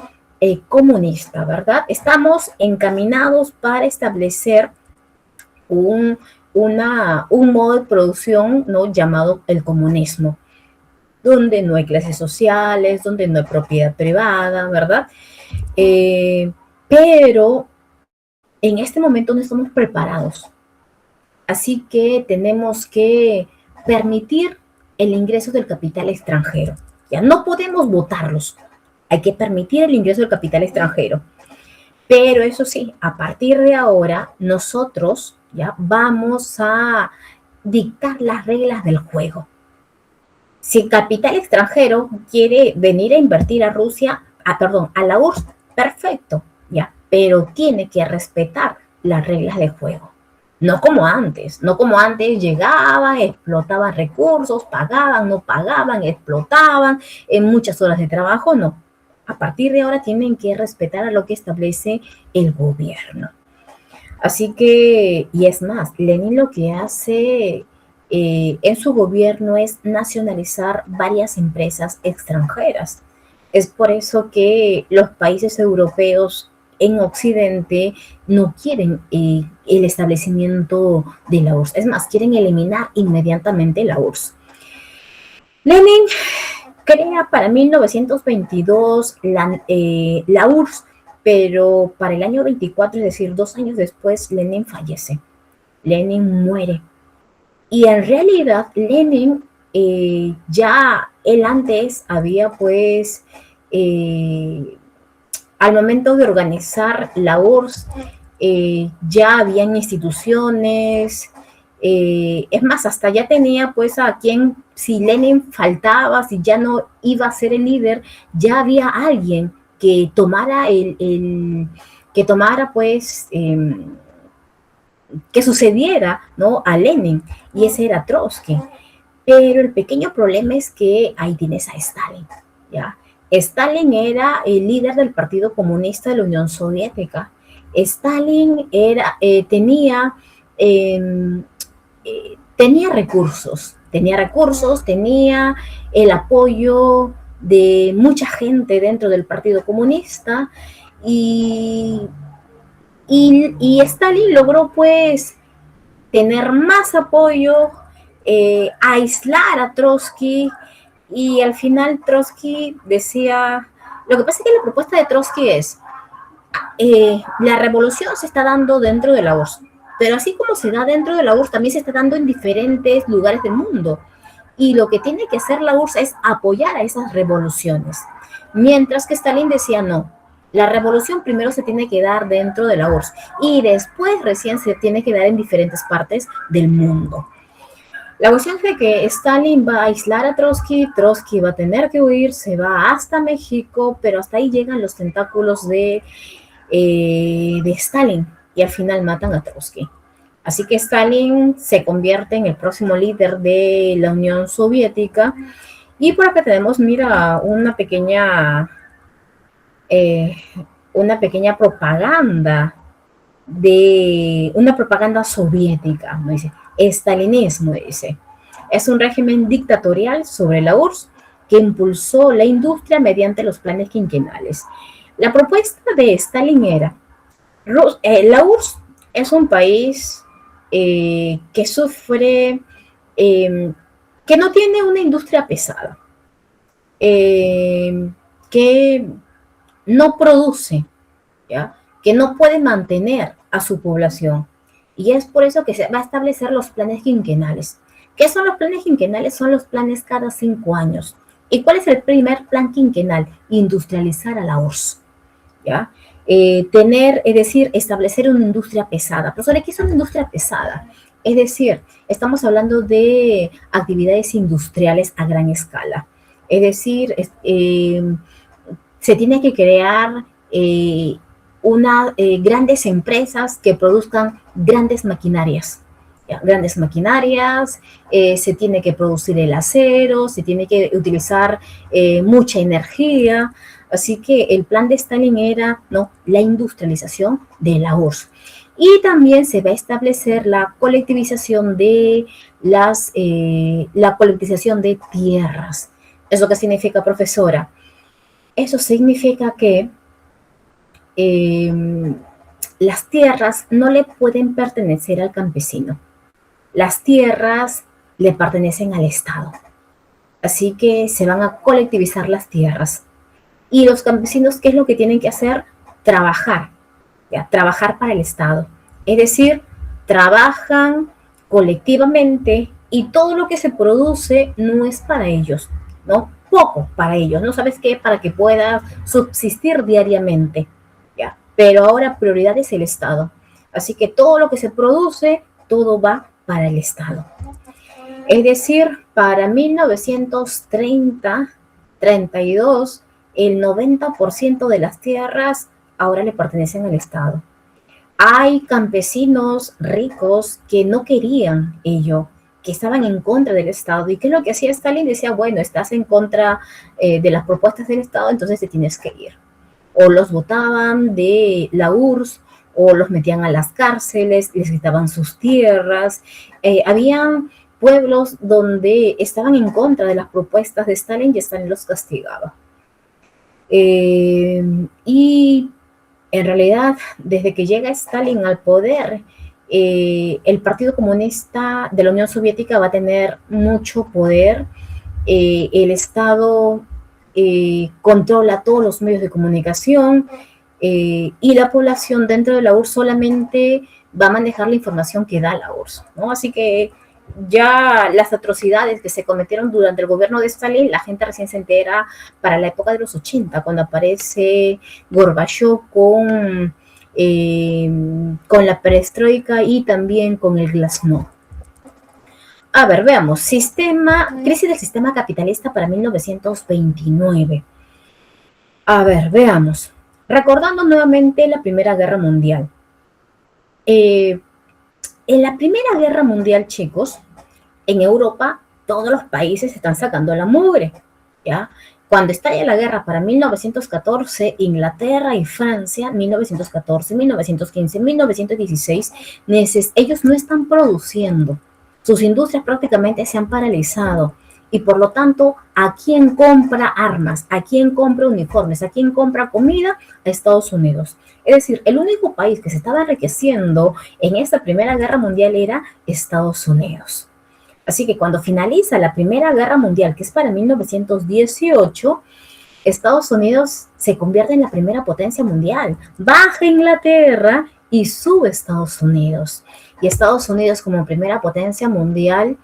comunista, ¿verdad? Estamos encaminados para establecer un modo de producción, ¿no?, llamado el comunismo, donde no hay clases sociales, donde no hay propiedad privada, ¿verdad? Pero en este momento no estamos preparados. Así que tenemos que permitir el ingreso del capital extranjero. Ya no podemos votarlos. Hay que permitir el ingreso del capital extranjero. Pero eso sí, a partir de ahora, nosotros ya vamos a dictar las reglas del juego. Si el capital extranjero quiere venir a invertir a Rusia, a la URSS, perfecto, ya, pero tiene que respetar las reglas del juego. No como antes llegaban, explotaban recursos, pagaban, no pagaban, explotaban en muchas horas de trabajo, no. A partir de ahora tienen que respetar a lo que establece el gobierno. Así que, y es más, Lenin lo que hace en su gobierno es nacionalizar varias empresas extranjeras. Es por eso que los países europeos en Occidente no quieren el establecimiento de la URSS. Es más, quieren eliminar inmediatamente la URSS. Lenin crea para 1922 la URSS, pero para el año 24, es decir, 2 años después, Lenin fallece. Lenin muere. Y en realidad, Lenin ya él antes había pues al momento de organizar la URSS, ya habían instituciones, es más, hasta ya tenía pues a quien, si Lenin faltaba, si ya no iba a ser el líder, ya había alguien que tomara que tomara pues, que sucediera, ¿no?, a Lenin, y ese era Trotsky. Pero el pequeño problema es que ahí tienes a Stalin, ¿ya? Stalin era el líder del Partido Comunista de la Unión Soviética. Stalin tenía recursos, tenía el apoyo de mucha gente dentro del Partido Comunista y Stalin logró pues tener más apoyo, aislar a Trotsky, y al final Trotsky decía, lo que pasa es que la propuesta de Trotsky es, La revolución se está dando dentro de la URSS, pero así como se da dentro de la URSS, también se está dando en diferentes lugares del mundo. Y lo que tiene que hacer la URSS es apoyar a esas revoluciones. Mientras que Stalin decía no, la revolución primero se tiene que dar dentro de la URSS y después recién se tiene que dar en diferentes partes del mundo. La cuestión es que Stalin va a aislar a Trotsky, Trotsky va a tener que huir, se va hasta México, pero hasta ahí llegan los tentáculos de Stalin y al final matan a Trotsky. Así que Stalin se convierte en el próximo líder de la Unión Soviética. Y por acá tenemos, mira, eh, una pequeña propaganda de una propaganda soviética, ¿no? Dice, estalinismo, dice. Es un régimen dictatorial sobre la URSS que impulsó la industria mediante los planes quinquenales. La propuesta de Stalin era, la URSS es un país que sufre, que no tiene una industria pesada, eh, que no produce, ¿ya? Que no puede mantener a su población. Y es por eso que se va a establecer los planes quinquenales. ¿Qué son los planes quinquenales? Son los planes cada 5 años. ¿Y cuál es el primer plan quinquenal? Industrializar a la URSS. ¿Ya? Es decir, establecer una industria pesada. Profesor, ¿qué es una industria pesada? Es decir, estamos hablando de actividades industriales a gran escala. Es decir, se tiene que crear grandes empresas que produzcan grandes maquinarias. ¿Ya? Grandes maquinarias, se tiene que producir el acero, se tiene que utilizar mucha energía. Así que el plan de Stalin era, ¿no?, la industrialización de la URSS. Y también se va a establecer la colectivización de la colectivización de tierras. ¿Eso qué significa, profesora? Eso significa que las tierras no le pueden pertenecer al campesino. Las tierras le pertenecen al Estado. Así que se van a colectivizar las tierras. Y los campesinos, ¿qué es lo que tienen que hacer? Trabajar, ¿ya? Trabajar para el Estado. Es decir, trabajan colectivamente y todo lo que se produce no es para ellos, ¿no? Poco para ellos, ¿no? ¿Sabes qué? Para que pueda subsistir diariamente, ¿ya? Pero ahora prioridad es el Estado. Así que todo lo que se produce, todo va para el Estado. Es decir, para 1932, el 90% de las tierras ahora le pertenecen al Estado. Hay campesinos ricos que no querían ello, que estaban en contra del Estado. ¿Y qué es lo que hacía Stalin? Decía, bueno, estás en contra de las propuestas del Estado, entonces te tienes que ir. O los votaban de la URSS, o los metían a las cárceles, les quitaban sus tierras. Habían pueblos donde estaban en contra de las propuestas de Stalin y Stalin los castigaba. Y en realidad, desde que llega Stalin al poder, el Partido Comunista de la Unión Soviética va a tener mucho poder. El Estado controla todos los medios de comunicación y la población dentro de la URSS solamente va a manejar la información que da la URSS, ¿no? Así que ya las atrocidades que se cometieron durante el gobierno de Stalin, la gente recién se entera para la época de los 80, cuando aparece Gorbachev con la perestroika y también con el glasnost. A ver, veamos, crisis del sistema capitalista para 1929. A ver, veamos. Recordando nuevamente la Primera Guerra Mundial. En la Primera Guerra Mundial, chicos, en Europa todos los países están sacando la mugre, ¿ya? Cuando estalla la guerra para 1914, Inglaterra y Francia, 1914, 1915, 1916, ellos no están produciendo. Sus industrias prácticamente se han paralizado. Y por lo tanto, ¿a quién compra armas? ¿A quién compra uniformes? ¿A quién compra comida? A Estados Unidos. Es decir, el único país que se estaba enriqueciendo en esta Primera Guerra Mundial era Estados Unidos. Así que cuando finaliza la Primera Guerra Mundial, que es para 1918, Estados Unidos se convierte en la primera potencia mundial. Baja Inglaterra y sube Estados Unidos. Y Estados Unidos como primera potencia mundial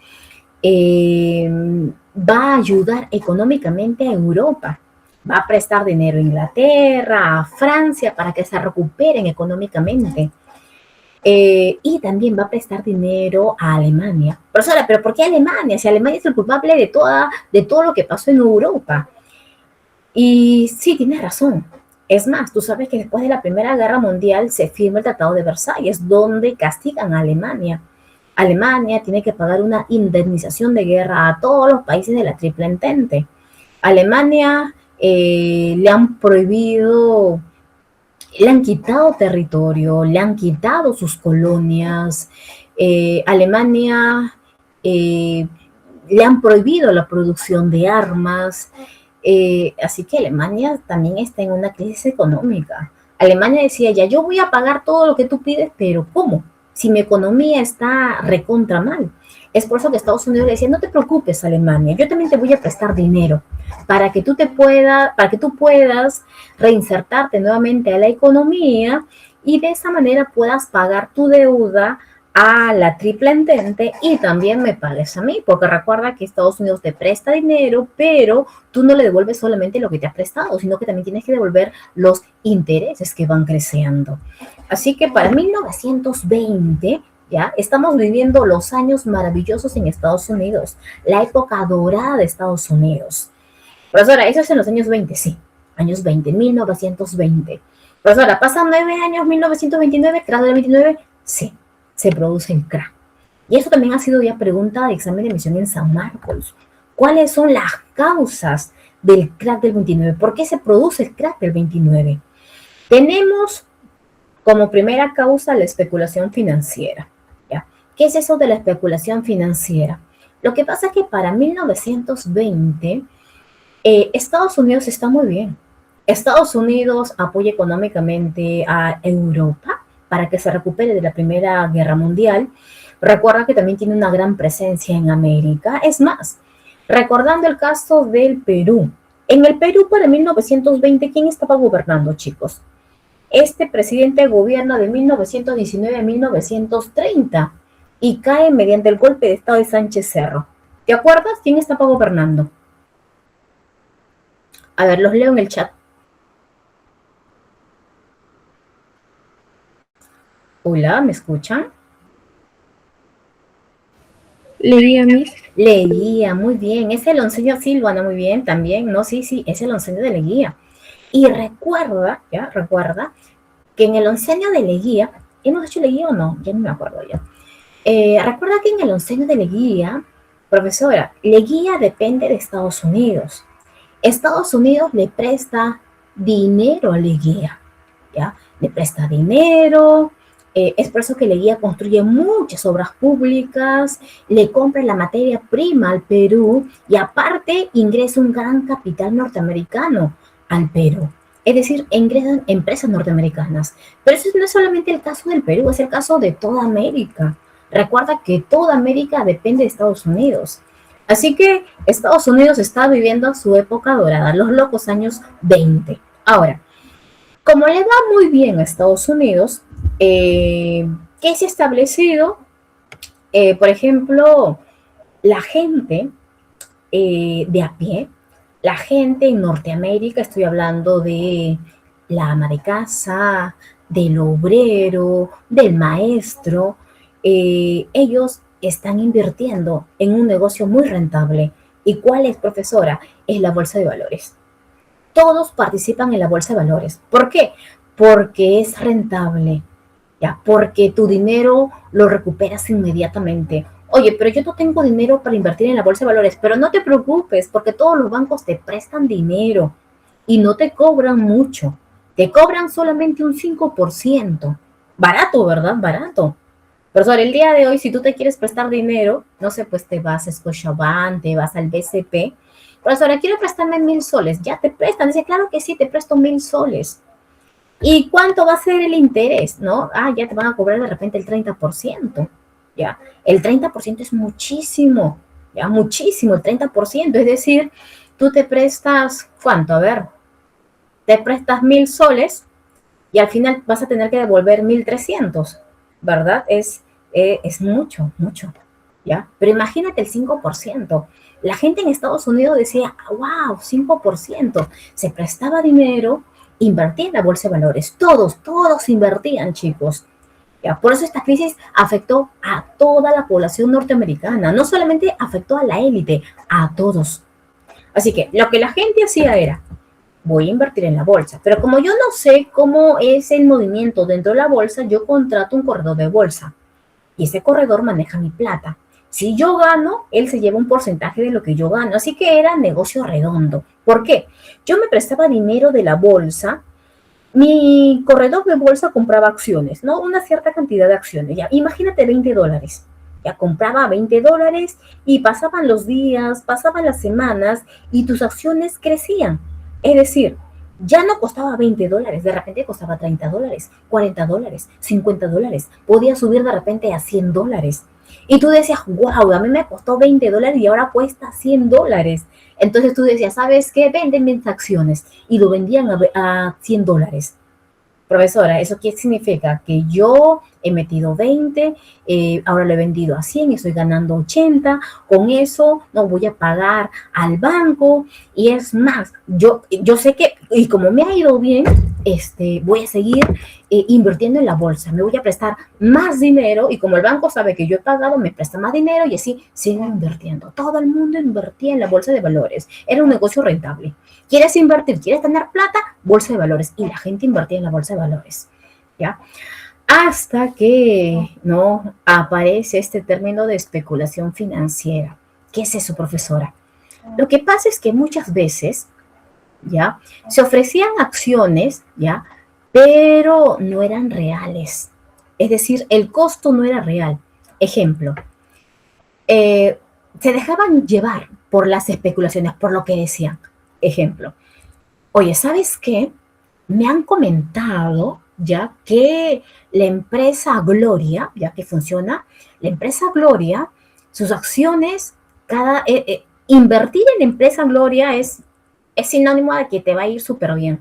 va a ayudar económicamente a Europa. Va a prestar dinero a Inglaterra, a Francia, para que se recuperen económicamente. Y también va a prestar dinero a Alemania. Profesora, ¿pero por qué Alemania? Si Alemania es el culpable de todo lo que pasó en Europa. Y sí, tienes razón. Es más, tú sabes que después de la Primera Guerra Mundial se firma el Tratado de Versalles, donde castigan a Alemania. Alemania tiene que pagar una indemnización de guerra a todos los países de la Triple Entente. Alemania le han prohibido, le han quitado territorio, le han quitado sus colonias. Alemania le han prohibido la producción de armas. Así que Alemania también está en una crisis económica. Alemania decía, ya yo voy a pagar todo lo que tú pides, pero ¿cómo? Si mi economía está recontra mal. Es por eso que Estados Unidos le decía, no te preocupes, Alemania, yo también te voy a prestar dinero para que tú puedas reinsertarte nuevamente a la economía y de esa manera puedas pagar tu deuda a la Triple Entente y también me pagues a mí, porque recuerda que Estados Unidos te presta dinero, pero tú no le devuelves solamente lo que te ha prestado, sino que también tienes que devolver los intereses que van creciendo. Así que para 1920, ya estamos viviendo los años maravillosos en Estados Unidos, la época dorada de Estados Unidos. Profesora, eso es en los años 20, sí, años 20, 1920. Profesora, pasan 9 años, 1929, crack del 29, sí, se produce el crack. Y eso también ha sido ya pregunta de examen de admisión en San Marcos. ¿Cuáles son las causas del crack del 29? ¿Por qué se produce el crack del 29? Tenemos como primera causa la especulación financiera. ¿Ya? ¿Qué es eso de la especulación financiera? Lo que pasa es que para 1920 Estados Unidos está muy bien. Estados Unidos apoya económicamente a Europa para que se recupere de la Primera Guerra Mundial. Recuerda que también tiene una gran presencia en América. Es más, recordando el caso del Perú. En el Perú para 1920, ¿quién estaba gobernando, chicos? Este presidente gobierna de 1919 a 1930 y cae mediante el golpe de Estado de Sánchez Cerro. ¿Te acuerdas quién estaba gobernando? A ver, los leo en el chat. Hola, ¿me escuchan? Leguía, Miss. Leguía, muy bien. Es el onceño Silvana, muy bien, también. No, sí, es el onceño de Leguía. Y recuerda que en el onceño de Leguía, ¿hemos hecho Leguía o no? Ya no me acuerdo ya. Recuerda que en el onceño de Leguía, profesora, Leguía depende de Estados Unidos. Estados Unidos le presta dinero a Leguía, ¿ya? Le presta dinero, es por eso que Leguía construye muchas obras públicas, le compra la materia prima al Perú y aparte ingresa un gran capital norteamericano al Perú. Es decir, ingresan empresas norteamericanas. Pero eso no es solamente el caso del Perú, es el caso de toda América. Recuerda que toda América depende de Estados Unidos. Así que Estados Unidos está viviendo su época dorada, los locos años 20. Ahora, como le va muy bien a Estados Unidos, ¿qué se ha establecido? Por ejemplo, la gente de a pie, la gente en Norteamérica, estoy hablando de la ama de casa, del obrero, del maestro, ellos están invirtiendo en un negocio muy rentable. ¿Y cuál es, profesora? Es la bolsa de valores. Todos participan en la bolsa de valores. ¿Por qué? Porque es rentable, ¿ya? Porque tu dinero lo recuperas inmediatamente. Oye, pero yo no tengo dinero para invertir en la bolsa de valores, pero no te preocupes, porque todos los bancos te prestan dinero y no te cobran mucho. Te cobran solamente un 5%. Barato, ¿verdad? Barato. Pero sobre el día de hoy, si tú te quieres prestar dinero, no sé, pues te vas a Scotiabank, te vas al BCP. Profesora, quiero prestarme 1,000 soles. Ya te prestan. Dice, claro que sí, te presto 1,000 soles. ¿Y cuánto va a ser el interés? ¿No? Ya te van a cobrar de repente el 30%. Ya, el 30% es muchísimo. Ya, muchísimo, el 30%. Es decir, tú te prestas, ¿cuánto? A ver, te prestas 1.000 soles y al final vas a tener que devolver 1.300, ¿verdad? Es mucho, mucho, ¿ya? Pero imagínate el 5%. La gente en Estados Unidos decía, wow, 5%. Se prestaba dinero, invertía en la bolsa de valores. Todos invertían, chicos. ¿Ya? Por eso esta crisis afectó a toda la población norteamericana. No solamente afectó a la élite, a todos. Así que lo que la gente hacía era, voy a invertir en la bolsa. Pero como yo no sé cómo es el movimiento dentro de la bolsa, yo contrato un corredor de bolsa y ese corredor maneja mi plata. Si yo gano, él se lleva un porcentaje de lo que yo gano. Así que era negocio redondo. ¿Por qué? Yo me prestaba dinero de la bolsa. Mi corredor de bolsa compraba acciones, ¿no? Una cierta cantidad de acciones. Ya, imagínate $20. Ya compraba $20 y pasaban los días, pasaban las semanas y tus acciones crecían. Es decir, ya no costaba $20, de repente costaba $30, $40, $50. Podía subir de repente a $100. Y tú decías, wow, a mí me costó $20 y ahora cuesta $100. Entonces tú decías, ¿sabes qué? Venden mis acciones. Y lo vendían a $100. Profesora, ¿eso qué significa? Que yo he metido 20, ahora lo he vendido a 100 y estoy ganando 80, con eso no voy a pagar al banco y es más, yo sé que, y como me ha ido bien, voy a seguir invirtiendo en la bolsa, me voy a prestar más dinero y como el banco sabe que yo he pagado, me presta más dinero y así sigo invirtiendo. Todo el mundo invertía en la bolsa de valores, era un negocio rentable. ¿Quieres invertir? ¿Quieres tener plata? Bolsa de valores. Y la gente invertía en la bolsa de valores, ¿ya? Hasta que no aparece este término de especulación financiera. ¿Qué es eso, profesora? Lo que pasa es que muchas veces, ¿ya? Se ofrecían acciones, ¿ya? Pero no eran reales. Es decir, el costo no era real. Ejemplo, se dejaban llevar por las especulaciones, por lo que decían. Ejemplo, oye, ¿sabes qué? Me han comentado ya que la empresa Gloria, ya que funciona, la empresa Gloria, sus acciones, invertir en la empresa Gloria es sinónimo de que te va a ir súper bien.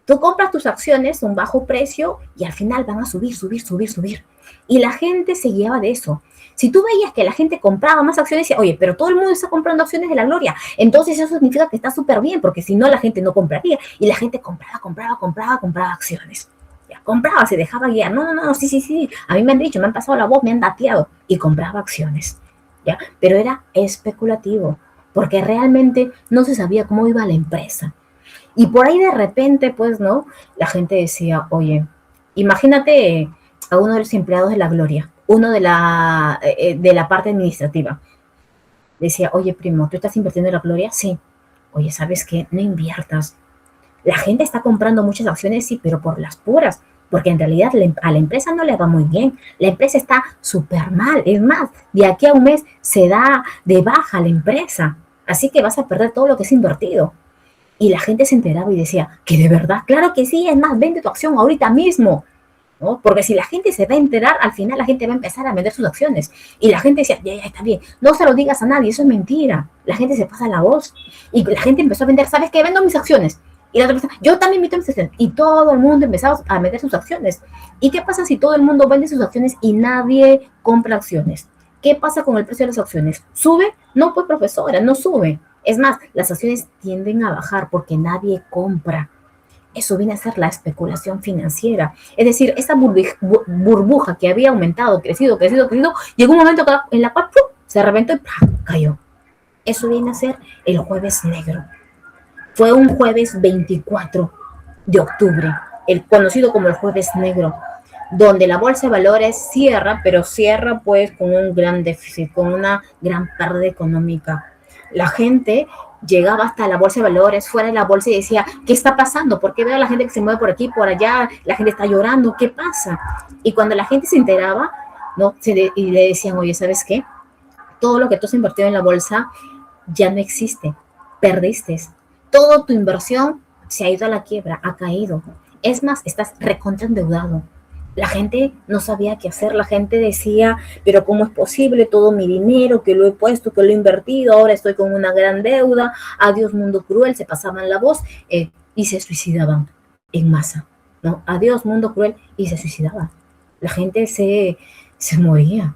Tú compras tus acciones a un bajo precio y al final van a subir, subir, subir, subir. Y la gente se guiaba de eso. Si tú veías que la gente compraba más acciones, decía, oye, pero todo el mundo está comprando acciones de la Gloria, entonces eso significa que está súper bien, porque si no la gente no compraría. Y la gente compraba acciones. Ya, compraba, se dejaba guiar. No, sí. A mí me han dicho, me han pasado la voz, me han dateado. Y compraba acciones. ¿Ya? Pero era especulativo, porque realmente no se sabía cómo iba la empresa. Y por ahí de repente, pues, ¿no? La gente decía, oye, imagínate a uno de los empleados de la Gloria, uno de la parte administrativa. Decía, oye, primo, ¿tú estás invirtiendo en la Gloria? Sí. Oye, ¿sabes qué? No inviertas. La gente está comprando muchas acciones, sí, pero por las puras, porque en realidad a la empresa no le va muy bien. La empresa está súper mal. Es más, de aquí a un mes se da de baja la empresa. Así que vas a perder todo lo que has invertido. Y la gente se enteraba y decía, ¿que de verdad? Claro que sí, es más, vende tu acción ahorita mismo, ¿no? Porque si la gente se va a enterar, al final la gente va a empezar a vender sus acciones. Y la gente decía, ya, está bien, no se lo digas a nadie, eso es mentira. La gente se pasa la voz. Y la gente empezó a vender, ¿sabes qué? Vendo mis acciones. Y la otra persona, yo también vendo mis acciones. Y todo el mundo empezó a vender sus acciones. ¿Y qué pasa si todo el mundo vende sus acciones y nadie compra acciones? ¿Qué pasa con el precio de las acciones? ¿Sube? No, pues profesora, no sube. Es más, las acciones tienden a bajar porque nadie compra. Eso viene a ser la especulación financiera. Es decir, esa burbuja que había aumentado, crecido, llegó un momento en la cual ¡pum!, se reventó y ¡pum!, cayó. Eso viene a ser el jueves negro. Fue un jueves 24 de octubre, el conocido como el jueves negro, donde la bolsa de valores cierra, pero cierra pues con un gran déficit, con una gran pérdida económica. La gente llegaba hasta la bolsa de valores, fuera de la bolsa y decía, ¿qué está pasando? ¿Por qué veo a la gente que se mueve por aquí, por allá? La gente está llorando, ¿qué pasa? Y cuando la gente se enteraba, ¿no? Y le decían, oye, ¿sabes qué? Todo lo que tú has invertido en la bolsa ya no existe, perdiste. Toda tu inversión se ha ido a la quiebra, ha caído. Es más, estás recontra endeudado. La gente no sabía qué hacer, la gente decía, pero ¿cómo es posible? Todo mi dinero que lo he puesto, que lo he invertido, ahora estoy con una gran deuda, adiós mundo cruel, se pasaban la voz y se suicidaban en masa, ¿no? Adiós mundo cruel y se suicidaban. La gente se moría.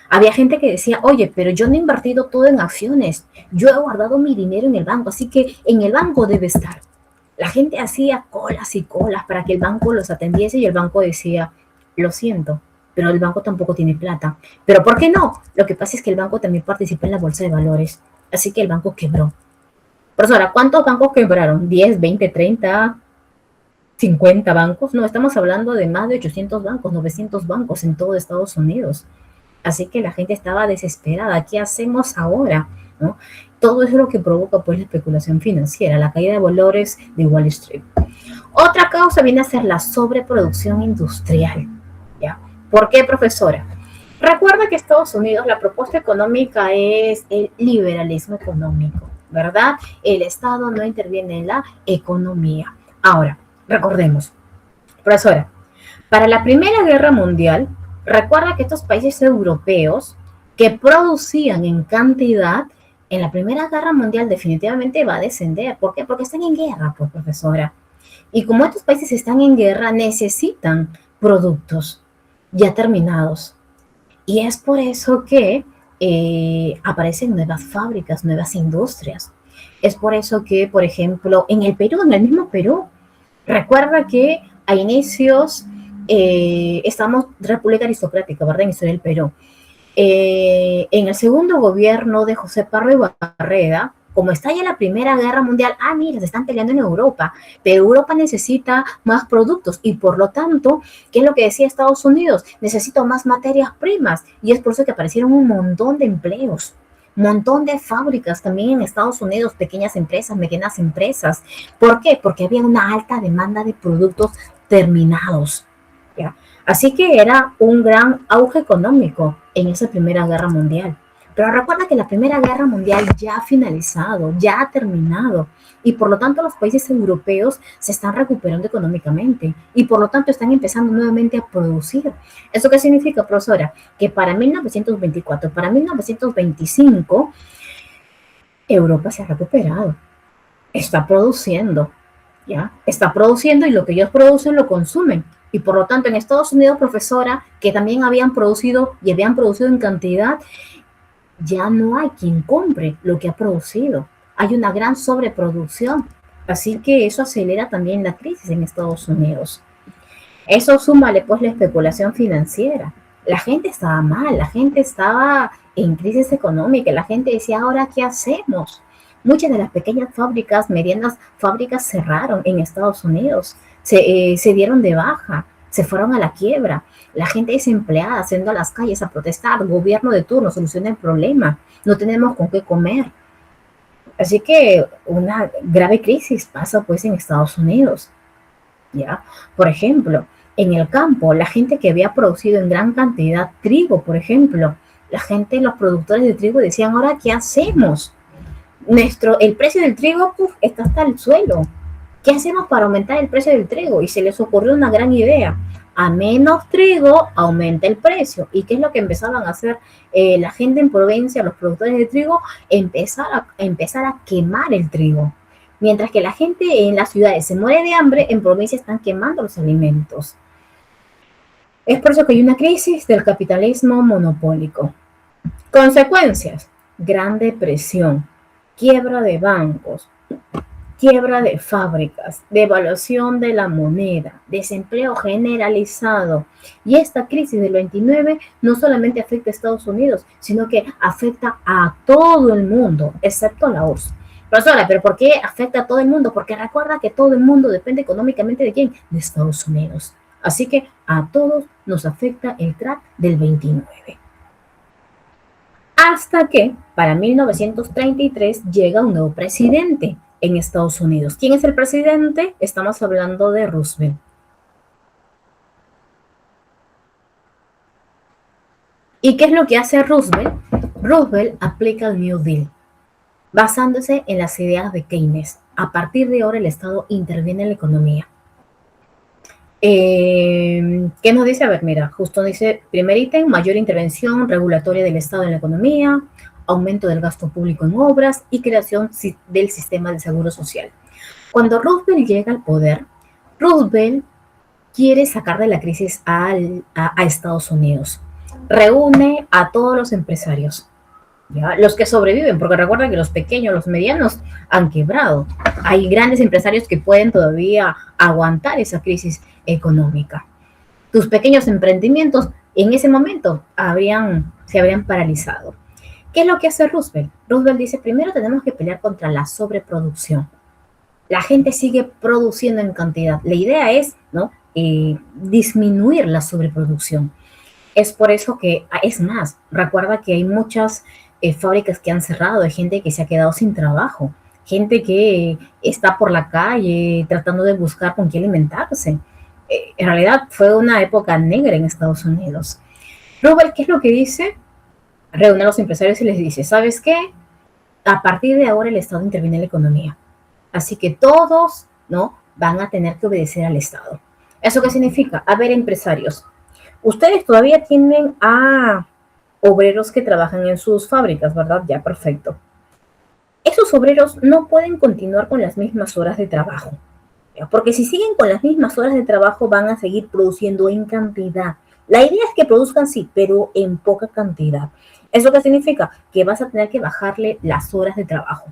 Había gente que decía, oye, pero yo no he invertido todo en acciones, yo he guardado mi dinero en el banco, así que en el banco debe estar. La gente hacía colas y colas para que el banco los atendiese y el banco decía, lo siento, pero el banco tampoco tiene plata. ¿Pero por qué no? Lo que pasa es que el banco también participa en la bolsa de valores, así que el banco quebró. Profesora, ¿cuántos bancos quebraron? ¿10, 20, 30, 50 bancos? No, estamos hablando de más de 800 bancos, 900 bancos en todo Estados Unidos. Así que la gente estaba desesperada. ¿Qué hacemos ahora? ¿No? Todo eso es lo que provoca pues la especulación financiera, la caída de valores de Wall Street. Otra causa viene a ser la sobreproducción industrial. ¿Ya? ¿Por qué, profesora? Recuerda que Estados Unidos la propuesta económica es el liberalismo económico, ¿verdad? El Estado no interviene en la economía. Ahora, recordemos, profesora, para la Primera Guerra Mundial, recuerda que estos países europeos que producían en cantidad, en la Primera Guerra Mundial definitivamente va a descender. ¿Por qué? Porque están en guerra, pues, profesora. Y como estos países están en guerra, necesitan productos ya terminados. Y es por eso que aparecen nuevas fábricas, nuevas industrias. Es por eso que, por ejemplo, en el Perú, en el mismo Perú, recuerda que a inicios estamos República Aristocrática, ¿verdad? En historia del Perú. En el segundo gobierno de José Pardo y Barreda, como está ya la Primera Guerra Mundial, mira, se están peleando en Europa, pero Europa necesita más productos y por lo tanto, ¿qué es lo que decía Estados Unidos? Necesito más materias primas y es por eso que aparecieron un montón de empleos, un montón de fábricas también en Estados Unidos, pequeñas empresas, medianas empresas. ¿Por qué? Porque había una alta demanda de productos terminados. ¿Ya? Así que era un gran auge económico en esa Primera Guerra Mundial. Pero recuerda que la Primera Guerra Mundial ya ha finalizado, ya ha terminado, y por lo tanto los países europeos se están recuperando económicamente y por lo tanto están empezando nuevamente a producir. ¿Eso qué significa, profesora? Que para 1924, para 1925, Europa se ha recuperado, está produciendo, ¿ya? Está produciendo y lo que ellos producen lo consumen. Y por lo tanto en Estados Unidos, profesora, que también habían producido y habían producido en cantidad, ya no hay quien compre lo que ha producido. Hay una gran sobreproducción. Así que eso acelera también la crisis en Estados Unidos. Eso súmale pues la especulación financiera. La gente estaba mal, la gente estaba en crisis económica, la gente decía, ahora, ¿qué hacemos? Muchas de las pequeñas fábricas, medianas fábricas cerraron en Estados Unidos, se dieron de baja, se fueron a la quiebra. La gente desempleada, haciendo a las calles a protestar, gobierno de turno, soluciona el problema, no tenemos con qué comer. Así que una grave crisis pasa pues en Estados Unidos. ¿Ya? Por ejemplo, en el campo, la gente que había producido en gran cantidad trigo, por ejemplo, la gente, los productores de trigo decían, ahora, ¿qué hacemos? El precio del trigo está hasta el suelo. ¿Qué hacemos para aumentar el precio del trigo? Y se les ocurrió una gran idea. A menos trigo, aumenta el precio. ¿Y qué es lo que empezaban a hacer la gente en provincia, los productores de trigo? Empezar a quemar el trigo. Mientras que la gente en las ciudades se muere de hambre, en provincia están quemando los alimentos. Es por eso que hay una crisis del capitalismo monopólico. Consecuencias: Gran Depresión, quiebra de bancos, quiebra de fábricas, devaluación de la moneda, desempleo generalizado. Y esta crisis del 29 no solamente afecta a Estados Unidos, sino que afecta a todo el mundo, excepto la URSS. Profesora, ¿pero por qué afecta a todo el mundo? Porque recuerda que todo el mundo depende económicamente ¿de quién? De Estados Unidos. Así que a todos nos afecta el crack del 29. Hasta que para 1933 llega un nuevo presidente en Estados Unidos. ¿Quién es el presidente? Estamos hablando de Roosevelt. ¿Y qué es lo que hace Roosevelt? Roosevelt aplica el New Deal, basándose en las ideas de Keynes. A partir de ahora el Estado interviene en la economía. ¿Qué nos dice? A ver, mira, justo dice, primer ítem, mayor intervención regulatoria del Estado en la economía, aumento del gasto público en obras y creación del sistema de seguro social. Cuando Roosevelt llega al poder, Roosevelt quiere sacar de la crisis a Estados Unidos. Reúne a todos los empresarios, ¿ya? Los que sobreviven, porque recuerda que los pequeños, los medianos han quebrado. Hay grandes empresarios que pueden todavía aguantar esa crisis económica. Tus pequeños emprendimientos en ese momento se habrían paralizado. ¿Qué es lo que hace Roosevelt? Roosevelt dice, primero tenemos que pelear contra la sobreproducción. La gente sigue produciendo en cantidad. La idea es, ¿no? Disminuir la sobreproducción. Es por eso que, es más, recuerda que hay muchas fábricas que han cerrado, hay gente que se ha quedado sin trabajo, gente que está por la calle tratando de buscar con qué alimentarse. En realidad fue una época negra en Estados Unidos. Robert, ¿qué es lo que dice? Reúne a los empresarios y les dice, ¿sabes qué? A partir de ahora el Estado interviene en la economía. Así que todos, ¿no? Van a tener que obedecer al Estado. ¿Eso qué significa? A ver, empresarios, ustedes todavía tienen a obreros que trabajan en sus fábricas, ¿verdad? Ya, perfecto. Esos obreros no pueden continuar con las mismas horas de trabajo, ¿ya? Porque si siguen con las mismas horas de trabajo van a seguir produciendo en cantidad. La idea es que produzcan, sí, pero en poca cantidad. ¿Eso qué significa? Que vas a tener que bajarle las horas de trabajo,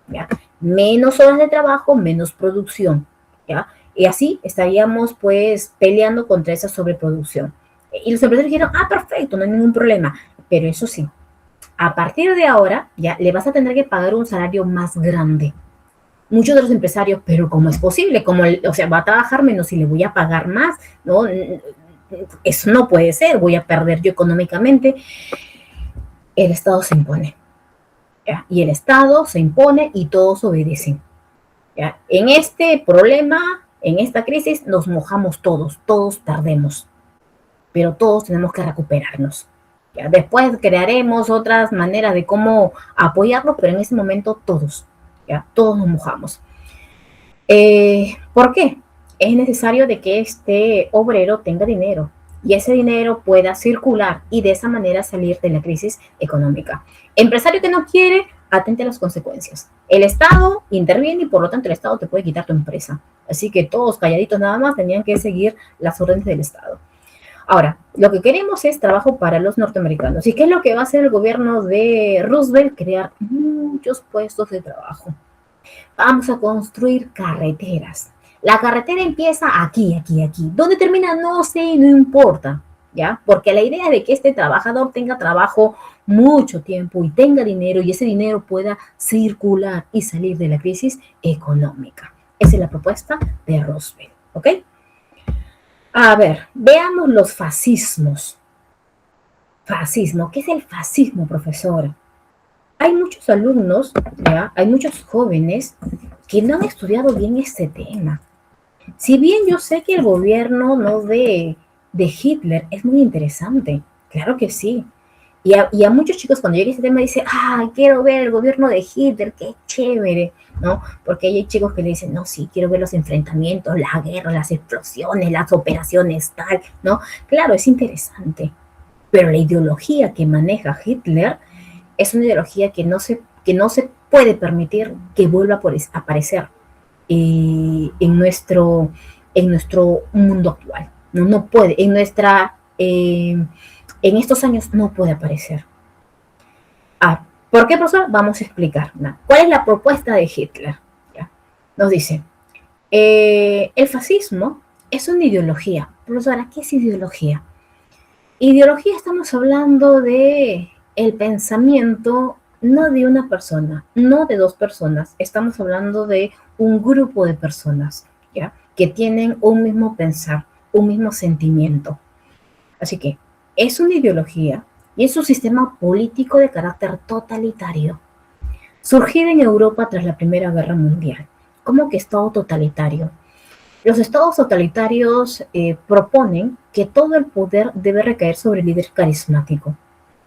¿ya? Menos horas de trabajo, menos producción, ¿ya? Y así estaríamos pues peleando contra esa sobreproducción. Y los empresarios dijeron, perfecto, no hay ningún problema. Pero eso sí, a partir de ahora ya le vas a tener que pagar un salario más grande. Muchos de los empresarios, pero ¿cómo es posible? O sea, va a trabajar menos y le voy a pagar más, ¿no? Eso no puede ser, voy a perder yo económicamente. El Estado se impone, ¿ya? Y el Estado se impone y todos obedecen, ¿ya? En este problema, en esta crisis, nos mojamos todos, todos perdemos, pero todos tenemos que recuperarnos. ¿Ya? Después crearemos otras maneras de cómo apoyarlos, pero en ese momento todos, ¿ya? Todos nos mojamos. ¿Por qué? Es necesario de que este obrero tenga dinero y ese dinero pueda circular y de esa manera salir de la crisis económica. Empresario que no quiere, atente a las consecuencias. El Estado interviene y por lo tanto el Estado te puede quitar tu empresa. Así que todos calladitos nada más tenían que seguir las órdenes del Estado. Ahora, lo que queremos es trabajo para los norteamericanos. ¿Y qué es lo que va a hacer el gobierno de Roosevelt? Crear muchos puestos de trabajo. Vamos a construir carreteras. La carretera empieza aquí, aquí, aquí. ¿Dónde termina? No sé, no importa, ¿ya? Porque la idea de que este trabajador tenga trabajo mucho tiempo y tenga dinero y ese dinero pueda circular y salir de la crisis económica. Esa es la propuesta de Roosevelt, ¿ok? A ver, veamos los fascismos. Fascismo, ¿qué es el fascismo, profesor? Hay muchos alumnos, ¿ya? Hay muchos jóvenes que no han estudiado bien este tema. Si bien yo sé que el gobierno no de Hitler es muy interesante, claro que sí. Y a muchos chicos cuando llega este tema dicen, quiero ver el gobierno de Hitler, qué chévere, ¿no? Porque hay chicos que le dicen, no, sí, quiero ver los enfrentamientos, la guerra, las explosiones, las operaciones, tal, ¿no? Claro, es interesante, pero la ideología que maneja Hitler es una ideología que no se puede permitir que vuelva a aparecer en nuestro mundo actual. No, no puede, en estos años no puede aparecer. ¿Por qué, profesor? Vamos a explicar. ¿Cuál es la propuesta de Hitler? ¿Ya? Nos dice, el fascismo es una ideología. Profesora, ¿qué es ideología? Ideología estamos hablando de el pensamiento no de una persona, no de dos personas, estamos hablando de un grupo de personas, ¿ya? Que tienen un mismo pensar, un mismo sentimiento. Así que es una ideología y es un sistema político de carácter totalitario, surgida en Europa tras la Primera Guerra Mundial. ¿Cómo que Estado totalitario? Los estados totalitarios proponen que todo el poder debe recaer sobre el líder carismático,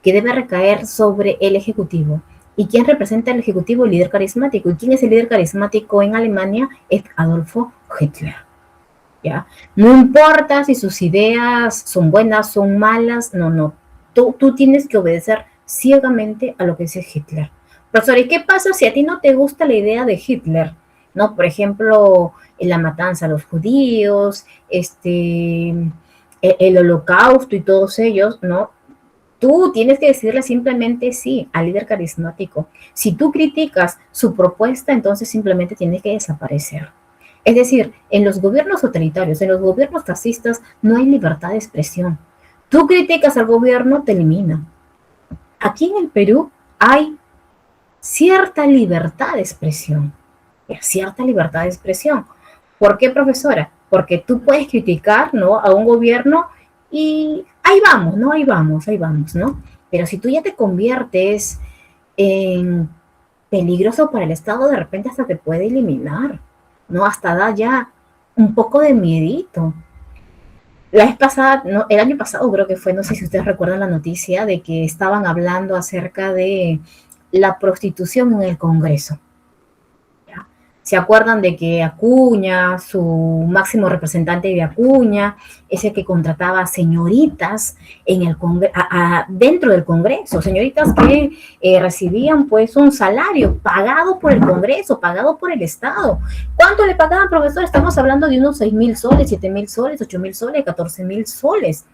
que debe recaer sobre el ejecutivo. ¿Y quién representa el ejecutivo? El líder carismático. ¿Y quién es el líder carismático en Alemania? Es Adolfo Hitler. ¿ya? No importa si sus ideas son buenas, son malas, no, no. Tú tienes que obedecer ciegamente a lo que dice Hitler. Profesor, ¿y qué pasa si a ti no te gusta la idea de Hitler? ¿No? Por ejemplo, la matanza a los judíos, el holocausto y todos ellos, ¿no? Tú tienes que decirle simplemente sí al líder carismático. Si tú criticas su propuesta, entonces simplemente tiene que desaparecer. Es decir, en los gobiernos totalitarios, en los gobiernos fascistas, no hay libertad de expresión. Tú criticas al gobierno, te eliminan. Aquí en el Perú hay cierta libertad de expresión. Cierta libertad de expresión. ¿Por qué, profesora? Porque tú puedes criticar, ¿no?, a un gobierno y ahí vamos, ¿no? Ahí vamos, ¿no? Pero si tú ya te conviertes en peligroso para el Estado, de repente hasta te puede eliminar, ¿no? Hasta da ya un poco de miedito. La vez pasada, no, el año pasado creo que fue, no sé si ustedes recuerdan la noticia de que estaban hablando acerca de la prostitución en el Congreso. ¿Se acuerdan de que Acuña, su máximo representante de Acuña, es el que contrataba señoritas en el dentro del Congreso? Señoritas que recibían pues un salario pagado por el Congreso, pagado por el Estado. ¿Cuánto le pagaban, profesor? Estamos hablando de unos 6,000 soles, 7,000 soles, 8,000 soles, 14,000 soles.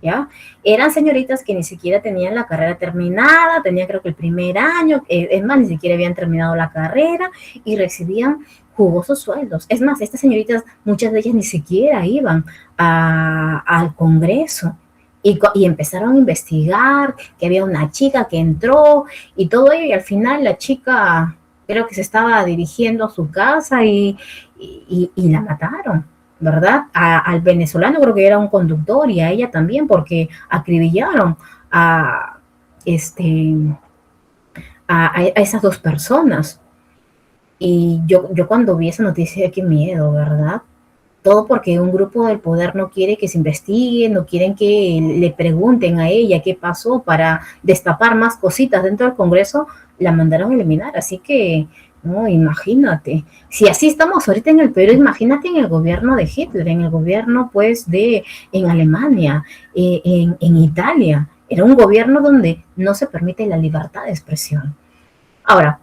¿Ya? Eran señoritas que ni siquiera tenían la carrera terminada, tenían creo que el primer año, es más, ni siquiera habían terminado la carrera y recibían jugosos sueldos. Es más, estas señoritas, muchas de ellas ni siquiera iban al Congreso. Y empezaron a investigar que había una chica que entró y todo ello, y al final la chica creo que se estaba dirigiendo a su casa y la mataron. ¿Verdad? Al venezolano creo que era un conductor y a ella también porque acribillaron a, a esas dos personas. Y yo cuando vi esa noticia, qué miedo, ¿verdad? Todo porque un grupo del poder no quiere que se investigue, no quieren que le pregunten a ella qué pasó para destapar más cositas dentro del Congreso, la mandaron a eliminar. Así que, no, imagínate. Si así estamos ahorita en el Perú, imagínate en el gobierno de Hitler, en el gobierno pues en Alemania, en Italia. Era un gobierno donde no se permite la libertad de expresión. Ahora,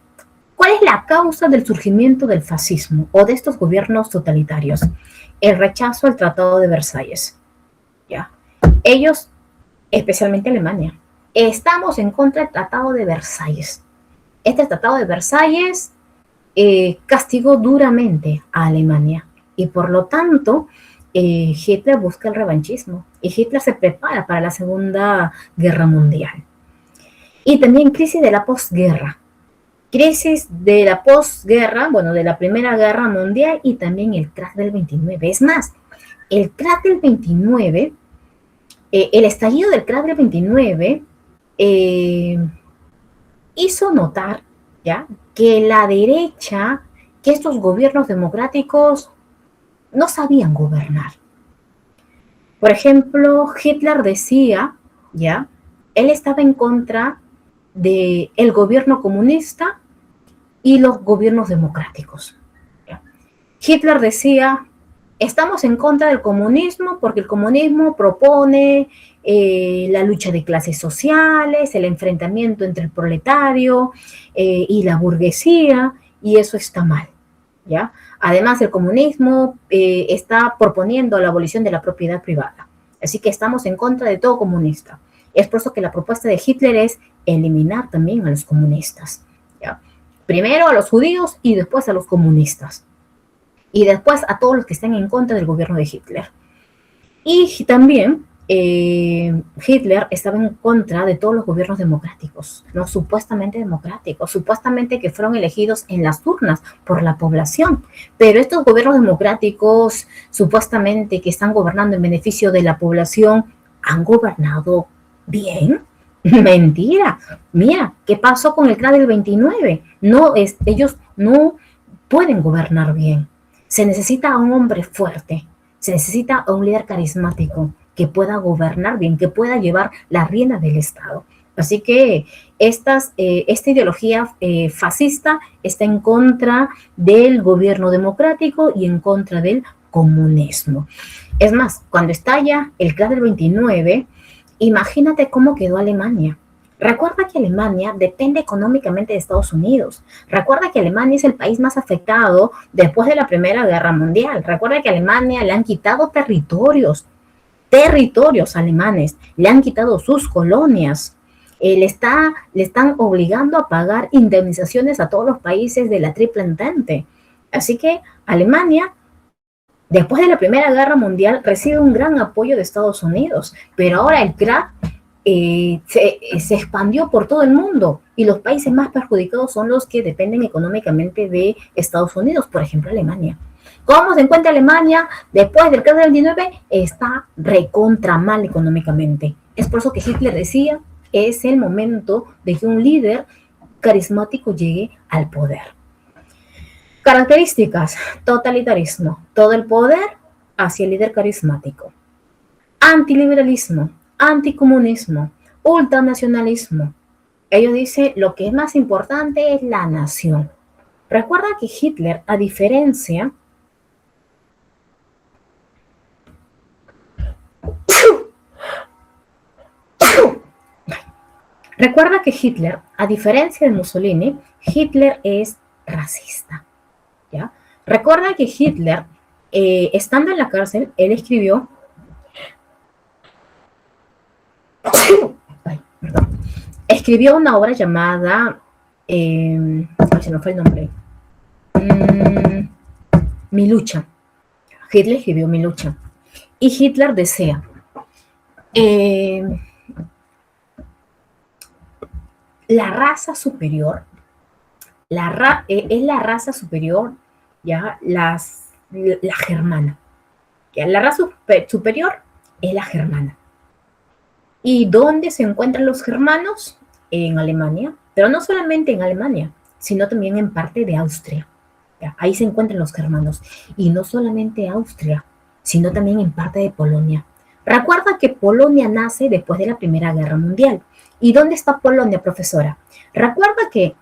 ¿cuál es la causa del surgimiento del fascismo o de estos gobiernos totalitarios? El rechazo al Tratado de Versalles. ¿Ya? Ellos, especialmente Alemania, estamos en contra del Tratado de Versalles. Este Tratado de Versalles castigó duramente a Alemania y por lo tanto Hitler busca el revanchismo y Hitler se prepara para la Segunda Guerra Mundial. Y también crisis de la posguerra. Crisis de la posguerra, bueno, de la Primera Guerra Mundial y también el crack del 29. Es más, el crack del 29, el estallido del crack del 29 hizo notar, ¿ya?, que la derecha, que estos gobiernos democráticos no sabían gobernar. Por ejemplo, Hitler decía, ¿ya?, él estaba en contra del gobierno comunista y los gobiernos democráticos. Hitler decía, estamos en contra del comunismo porque el comunismo propone la lucha de clases sociales, el enfrentamiento entre el proletario y la burguesía, y eso está mal, ¿ya? Además, el comunismo está proponiendo la abolición de la propiedad privada. Así que estamos en contra de todo comunista. Es por eso que la propuesta de Hitler es eliminar también a los comunistas, ¿ya? Primero a los judíos y después a los comunistas. Y después a todos los que estén en contra del gobierno de Hitler. Y también Hitler estaba en contra de todos los gobiernos democráticos, ¿no? Supuestamente democráticos, supuestamente que fueron elegidos en las urnas por la población. Pero estos gobiernos democráticos, supuestamente que están gobernando en beneficio de la población, ¿han gobernado bien? Mentira. Mira, ¿qué pasó con el crack del 29? No, ellos no pueden gobernar bien. Se necesita a un hombre fuerte, se necesita a un líder carismático que pueda gobernar bien, que pueda llevar la rienda del Estado. Así que esta ideología fascista está en contra del gobierno democrático y en contra del comunismo. Es más, cuando estalla el crash del 29, imagínate cómo quedó Alemania. Recuerda que Alemania depende económicamente de Estados Unidos. Recuerda que Alemania es el país más afectado después de la Primera Guerra Mundial. Recuerda que a Alemania le han quitado territorios alemanes, le han quitado sus colonias. Le están obligando a pagar indemnizaciones a todos los países de la Triple Entente. Así que Alemania, después de la Primera Guerra Mundial, recibe un gran apoyo de Estados Unidos, pero ahora el crack se expandió por todo el mundo y los países más perjudicados son los que dependen económicamente de Estados Unidos, por ejemplo Alemania. ¿Cómo se encuentra Alemania después del crack del 29? Está recontra mal económicamente. Es por eso que Hitler decía, es el momento de que un líder carismático llegue al poder. Características: totalitarismo, todo el poder hacia el líder carismático. Antiliberalismo, anticomunismo, ultranacionalismo. Ellos dicen lo que es más importante es la nación. Recuerda que Hitler, a diferencia de Mussolini, Hitler es racista. ¿Ya? Recuerda que Hitler, estando en la cárcel, él escribió una obra llamada, se me fue el nombre, Mi lucha. Hitler escribió Mi lucha. Y Hitler desea la raza superior, es la raza superior, ya, la germana. Ya, la raza superior es la germana. ¿Y dónde se encuentran los germanos? En Alemania, pero no solamente en Alemania, sino también en parte de Austria. ¿Ya? Ahí se encuentran los germanos. Y no solamente Austria, sino también en parte de Polonia. Recuerda que Polonia nace después de la Primera Guerra Mundial. ¿Y dónde está Polonia, profesora? Recuerda que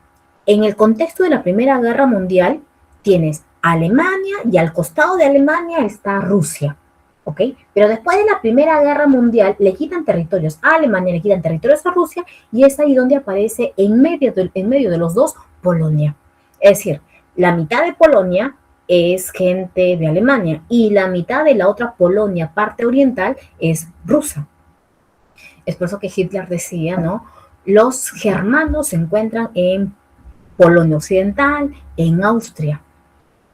en el contexto de la Primera Guerra Mundial tienes Alemania y al costado de Alemania está Rusia. ¿Ok? Pero después de la Primera Guerra Mundial le quitan territorios a Alemania, le quitan territorios a Rusia y es ahí donde aparece en medio de los dos Polonia. Es decir, la mitad de Polonia es gente de Alemania y la mitad de la otra Polonia, parte oriental, es rusa. Es por eso que Hitler decía, ¿no? Los germanos se encuentran en Polonia Occidental, en Austria,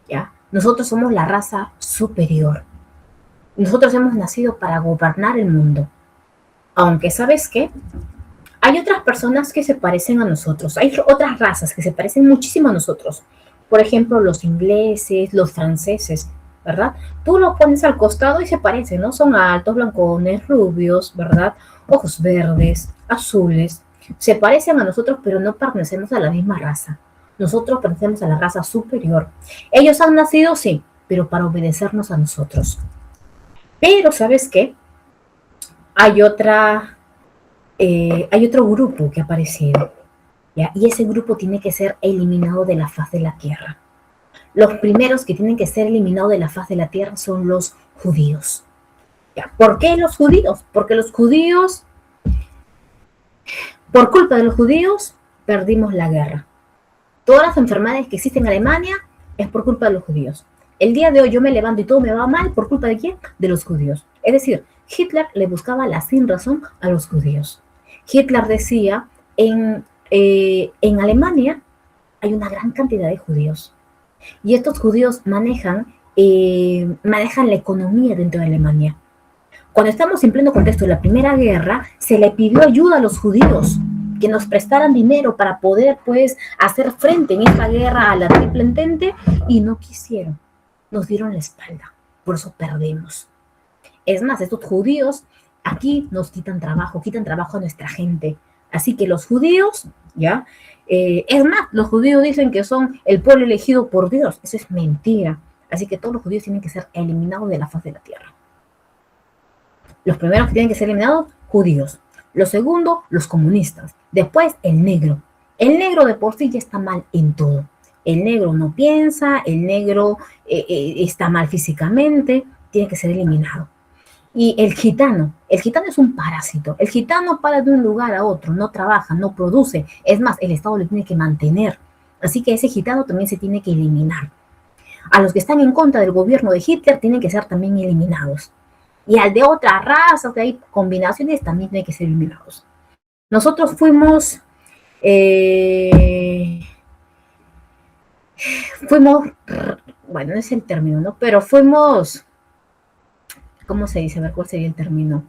¿ya? Nosotros somos la raza superior. Nosotros hemos nacido para gobernar el mundo. Aunque, ¿sabes qué? Hay otras personas que se parecen a nosotros. Hay otras razas que se parecen muchísimo a nosotros. Por ejemplo, los ingleses, los franceses, ¿verdad? Tú los pones al costado y se parecen, ¿no? Son altos, blancones, rubios, ¿verdad? Ojos verdes, azules. Se parecen a nosotros, pero no pertenecemos a la misma raza. Nosotros pertenecemos a la raza superior. Ellos han nacido, sí, pero para obedecernos a nosotros. Pero, ¿sabes qué? Hay otro grupo que ha aparecido, ¿ya? Y ese grupo tiene que ser eliminado de la faz de la tierra. Los primeros que tienen que ser eliminados de la faz de la tierra son los judíos. ¿Ya? ¿Por qué los judíos? Porque los judíos, por culpa de los judíos, perdimos la guerra. Todas las enfermedades que existen en Alemania es por culpa de los judíos. El día de hoy yo me levanto y todo me va mal, ¿por culpa de quién? De los judíos. Es decir, Hitler le buscaba la sinrazón a los judíos. Hitler decía, en Alemania hay una gran cantidad de judíos. Y estos judíos manejan la economía dentro de Alemania. Cuando estamos en pleno contexto de la Primera Guerra, se le pidió ayuda a los judíos, que nos prestaran dinero para poder, pues, hacer frente en esta guerra a la Triple Entente, y no quisieron. Nos dieron la espalda, por eso perdemos. Es más, estos judíos aquí nos quitan trabajo a nuestra gente. Así que los judíos, ¿ya? Es más, los judíos dicen que son el pueblo elegido por Dios. Eso es mentira. Así que todos los judíos tienen que ser eliminados de la faz de la tierra. Los primeros que tienen que ser eliminados, judíos. Los segundos, los comunistas. Después, el negro. El negro de por sí ya está mal en todo. el negro no piensa, el negro está mal físicamente, tiene que ser eliminado. Y el gitano es un parásito. El gitano para de un lugar a otro, no trabaja, no produce. Es más, el Estado lo tiene que mantener. Así que ese gitano también se tiene que eliminar. A los que están en contra del gobierno de Hitler tienen que ser también eliminados. Y al de otras razas, que hay combinaciones, también tienen que ser eliminados. Nosotros fuimos, eh, fuimos, bueno, no es el término, ¿no? Pero fuimos, ¿cómo se dice? A ver, ¿cuál sería el término?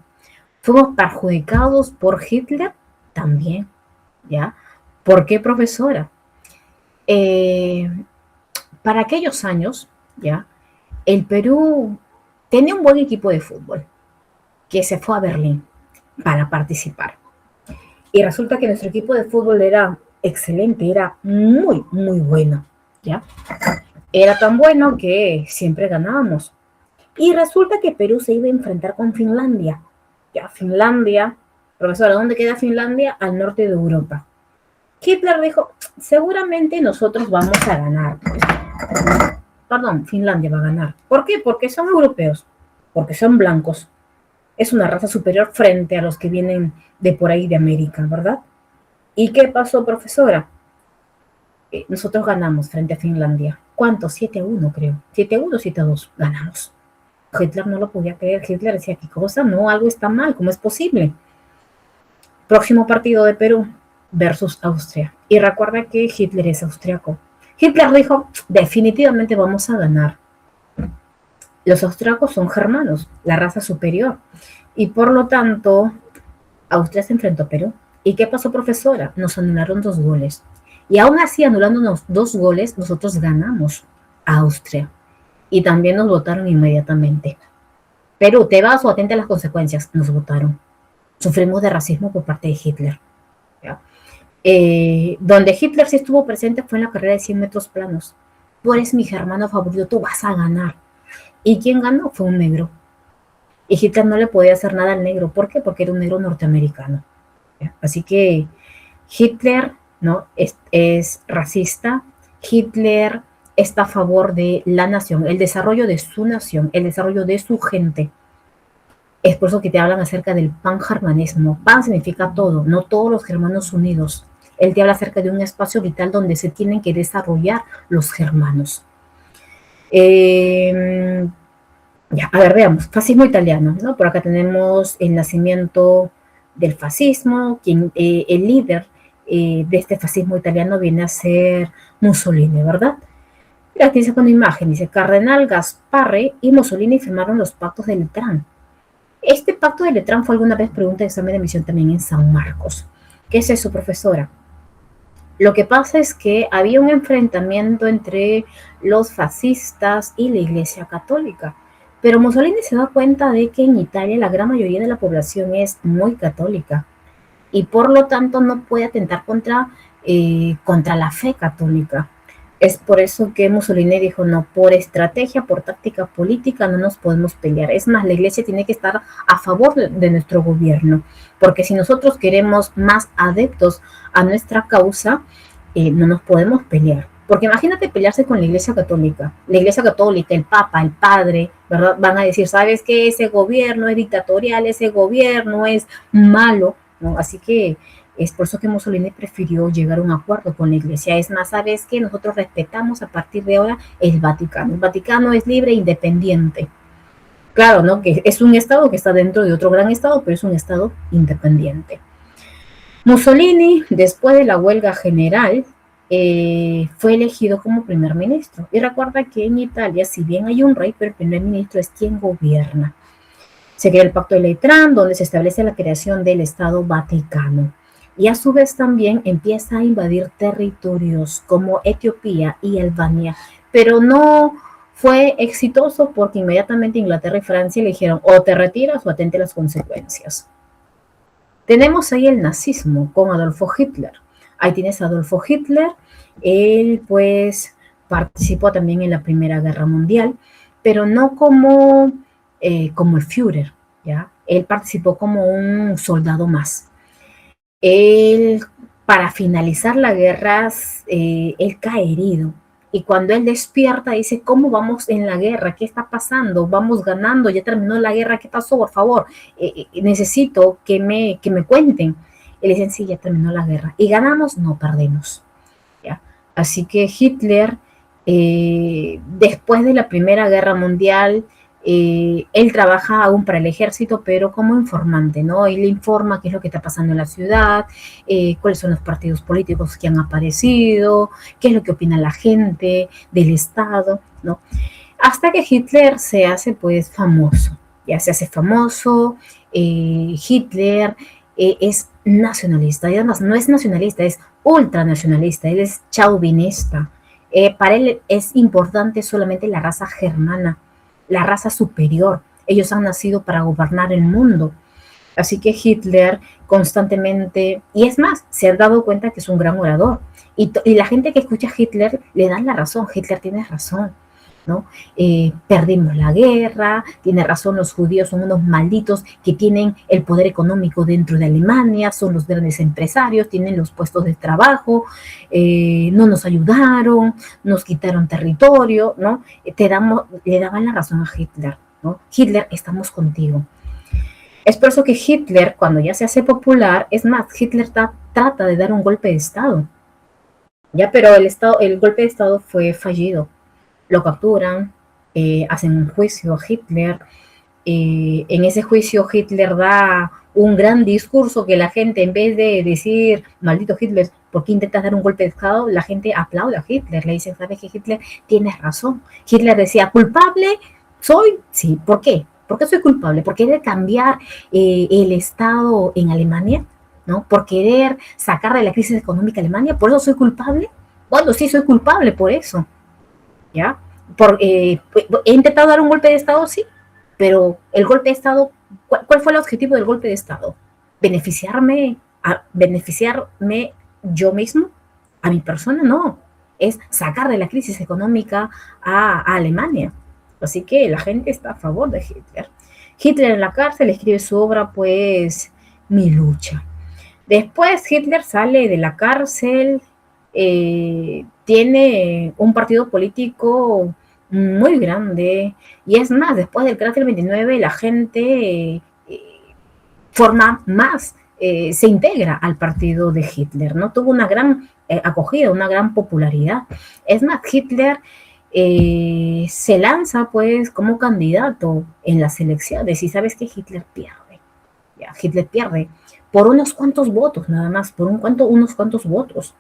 Fuimos perjudicados por Hitler también, ¿ya? ¿Por qué, profesora? Eh, para aquellos años, ¿ya? El Perú tenía un buen equipo de fútbol que se fue a Berlín para participar. Y resulta que nuestro equipo de fútbol era excelente, era muy, muy bueno, ¿ya? Era tan bueno que siempre ganábamos. Y resulta que Perú se iba a enfrentar con Finlandia. Ya, Finlandia, profesora, ¿dónde queda Finlandia? Al norte de Europa. Hitler dijo, seguramente nosotros vamos a ganar. Perdón, Finlandia va a ganar. ¿Por qué? Porque son europeos, porque son blancos. Es una raza superior frente a los que vienen de por ahí de América, ¿verdad? ¿Y qué pasó, profesora? Nosotros ganamos frente a Finlandia. ¿Cuánto? 7-1, creo. 7-1, 7-2. Ganamos. Hitler no lo podía creer. Hitler decía, ¿qué cosa? No, algo está mal. ¿Cómo es posible? Próximo partido de Perú versus Austria. Y recuerda que Hitler es austriaco. Hitler dijo, definitivamente vamos a ganar. Los austriacos son germanos, la raza superior. Y por lo tanto, Austria se enfrentó a Perú. ¿Y qué pasó, profesora? Nos anularon 2 goles. Y aún así, anulándonos 2 goles, nosotros ganamos a Austria. Y también nos votaron inmediatamente. Perú, te vas o atente a las consecuencias. Nos votaron. Sufrimos de racismo por parte de Hitler. ¿Ya? Donde Hitler sí estuvo presente fue en la carrera de 100 metros planos. Tú eres mi germano favorito, tú vas a ganar. ¿Y quién ganó? Fue un negro. Y Hitler no le podía hacer nada al negro. ¿Por qué? Porque era un negro norteamericano. ¿Ya? Así que Hitler, ¿no? es racista. Hitler está a favor de la nación, el desarrollo de su nación, el desarrollo de su gente. Es por eso que te hablan acerca del pangermanismo. Pan significa todo, no todos los germanos unidos. Él te habla acerca de un espacio vital donde se tienen que desarrollar los germanos. Ya, a ver, veamos. Fascismo italiano, ¿no? Por acá tenemos el nacimiento del fascismo, quien, el líder de este fascismo italiano viene a ser Mussolini, ¿verdad? Mira, aquí dice con imagen, dice, Cardenal Gasparri y Mussolini firmaron los pactos de Letrán. Este pacto de Letrán fue alguna vez pregunta de examen de admisión también en San Marcos. ¿Qué es eso, profesora? Lo que pasa es que había un enfrentamiento entre los fascistas y la Iglesia Católica. Pero Mussolini se da cuenta de que en Italia la gran mayoría de la población es muy católica y por lo tanto no puede atentar contra la fe católica. Es por eso que Mussolini dijo, no, por estrategia, por táctica política no nos podemos pelear. Es más, la iglesia tiene que estar a favor de nuestro gobierno, porque si nosotros queremos más adeptos a nuestra causa, no nos podemos pelear. Porque imagínate pelearse con la iglesia católica. La iglesia católica, el papa, el padre, ¿verdad? Van a decir, ¿sabes qué? Ese gobierno es dictatorial, ese gobierno es malo, ¿no? Así que es por eso que Mussolini prefirió llegar a un acuerdo con la iglesia. Es más, ¿sabes qué? Nosotros respetamos a partir de ahora el Vaticano. El Vaticano es libre e independiente. Claro, ¿no? Que es un estado que está dentro de otro gran estado, pero es un estado independiente. Mussolini, después de la huelga general, fue elegido como primer ministro. Y recuerda que en Italia, si bien hay un rey, pero el primer ministro es quien gobierna. Se crea el Pacto de Letrán, donde se establece la creación del Estado Vaticano. Y a su vez también empieza a invadir territorios como Etiopía y Albania, pero no fue exitoso porque inmediatamente Inglaterra y Francia le dijeron o te retiras o atente a las consecuencias. Tenemos ahí el nazismo con Adolfo Hitler. Ahí tienes a Adolfo Hitler, él pues participó también en la Primera Guerra Mundial, pero no como el Führer, ¿ya? Él participó como un soldado más. Él, para finalizar la guerra, él cae herido Y cuando él despierta, dice, ¿cómo vamos en la guerra? ¿Qué está pasando? Vamos ganando, ya terminó la guerra, ¿qué pasó? Por favor, necesito que me cuenten. Y le dicen, sí, ya terminó la guerra. ¿Y ganamos? No, perdemos. ¿Ya? Así que Hitler, después de la Primera Guerra Mundial, él trabaja aún para el ejército, pero como informante, ¿no? Y le informa qué es lo que está pasando en la ciudad, cuáles son los partidos políticos que han aparecido, qué es lo que opina la gente del Estado, ¿no? Hasta que Hitler se hace, pues, famoso. Ya se hace famoso, Hitler es nacionalista, y además no es nacionalista, es ultranacionalista, él es chauvinista. Para él es importante solamente la raza germana, la raza superior. Ellos han nacido para gobernar el mundo. Así que Hitler constantemente, y es más, se han dado cuenta que es un gran orador. Y la gente que escucha a Hitler le dan la razón, Hitler tiene razón. ¿No? Perdimos la guerra, tiene razón, los judíos son unos malditos que tienen el poder económico dentro de Alemania, son los grandes empresarios, tienen los puestos de trabajo, no nos ayudaron, nos quitaron territorio, ¿no? Le daban la razón a Hitler, ¿no? Hitler, estamos contigo. Es por eso que Hitler, cuando ya se hace popular, es más, Hitler trata de dar un golpe de Estado, ya, pero el golpe de Estado fue fallido. Lo capturan, hacen un juicio a Hitler. En ese juicio Hitler da un gran discurso que la gente, en vez de decir, maldito Hitler, ¿por qué intentas dar un golpe de Estado? La gente aplaude a Hitler, le dicen, ¿sabes qué, Hitler? Tienes razón. Hitler decía, ¿culpable soy? Sí, ¿por qué? ¿Por qué soy culpable? ¿Por querer cambiar el Estado en Alemania? ¿No? ¿Por querer sacar de la crisis económica a Alemania? ¿Por eso soy culpable? Bueno, sí, soy culpable por eso. ¿Ya? He intentado dar un golpe de Estado, sí, pero el golpe de Estado, ¿cuál fue el objetivo del golpe de Estado? ¿Beneficiarme yo mismo? ¿A mi persona? No, es sacar de la crisis económica a Alemania. Así que la gente está a favor de Hitler. Hitler en la cárcel escribe su obra, pues, Mi lucha. Después Hitler sale de la cárcel, tiene un partido político muy grande, y es más, después del crash del 29 la gente forma más, se integra al partido de Hitler, ¿no? Tuvo una gran acogida, una gran popularidad. Es más, Hitler se lanza pues como candidato en las elecciones, y sabes que Hitler pierde, ya, Hitler pierde por unos cuantos votos, nada más, unos cuantos votos.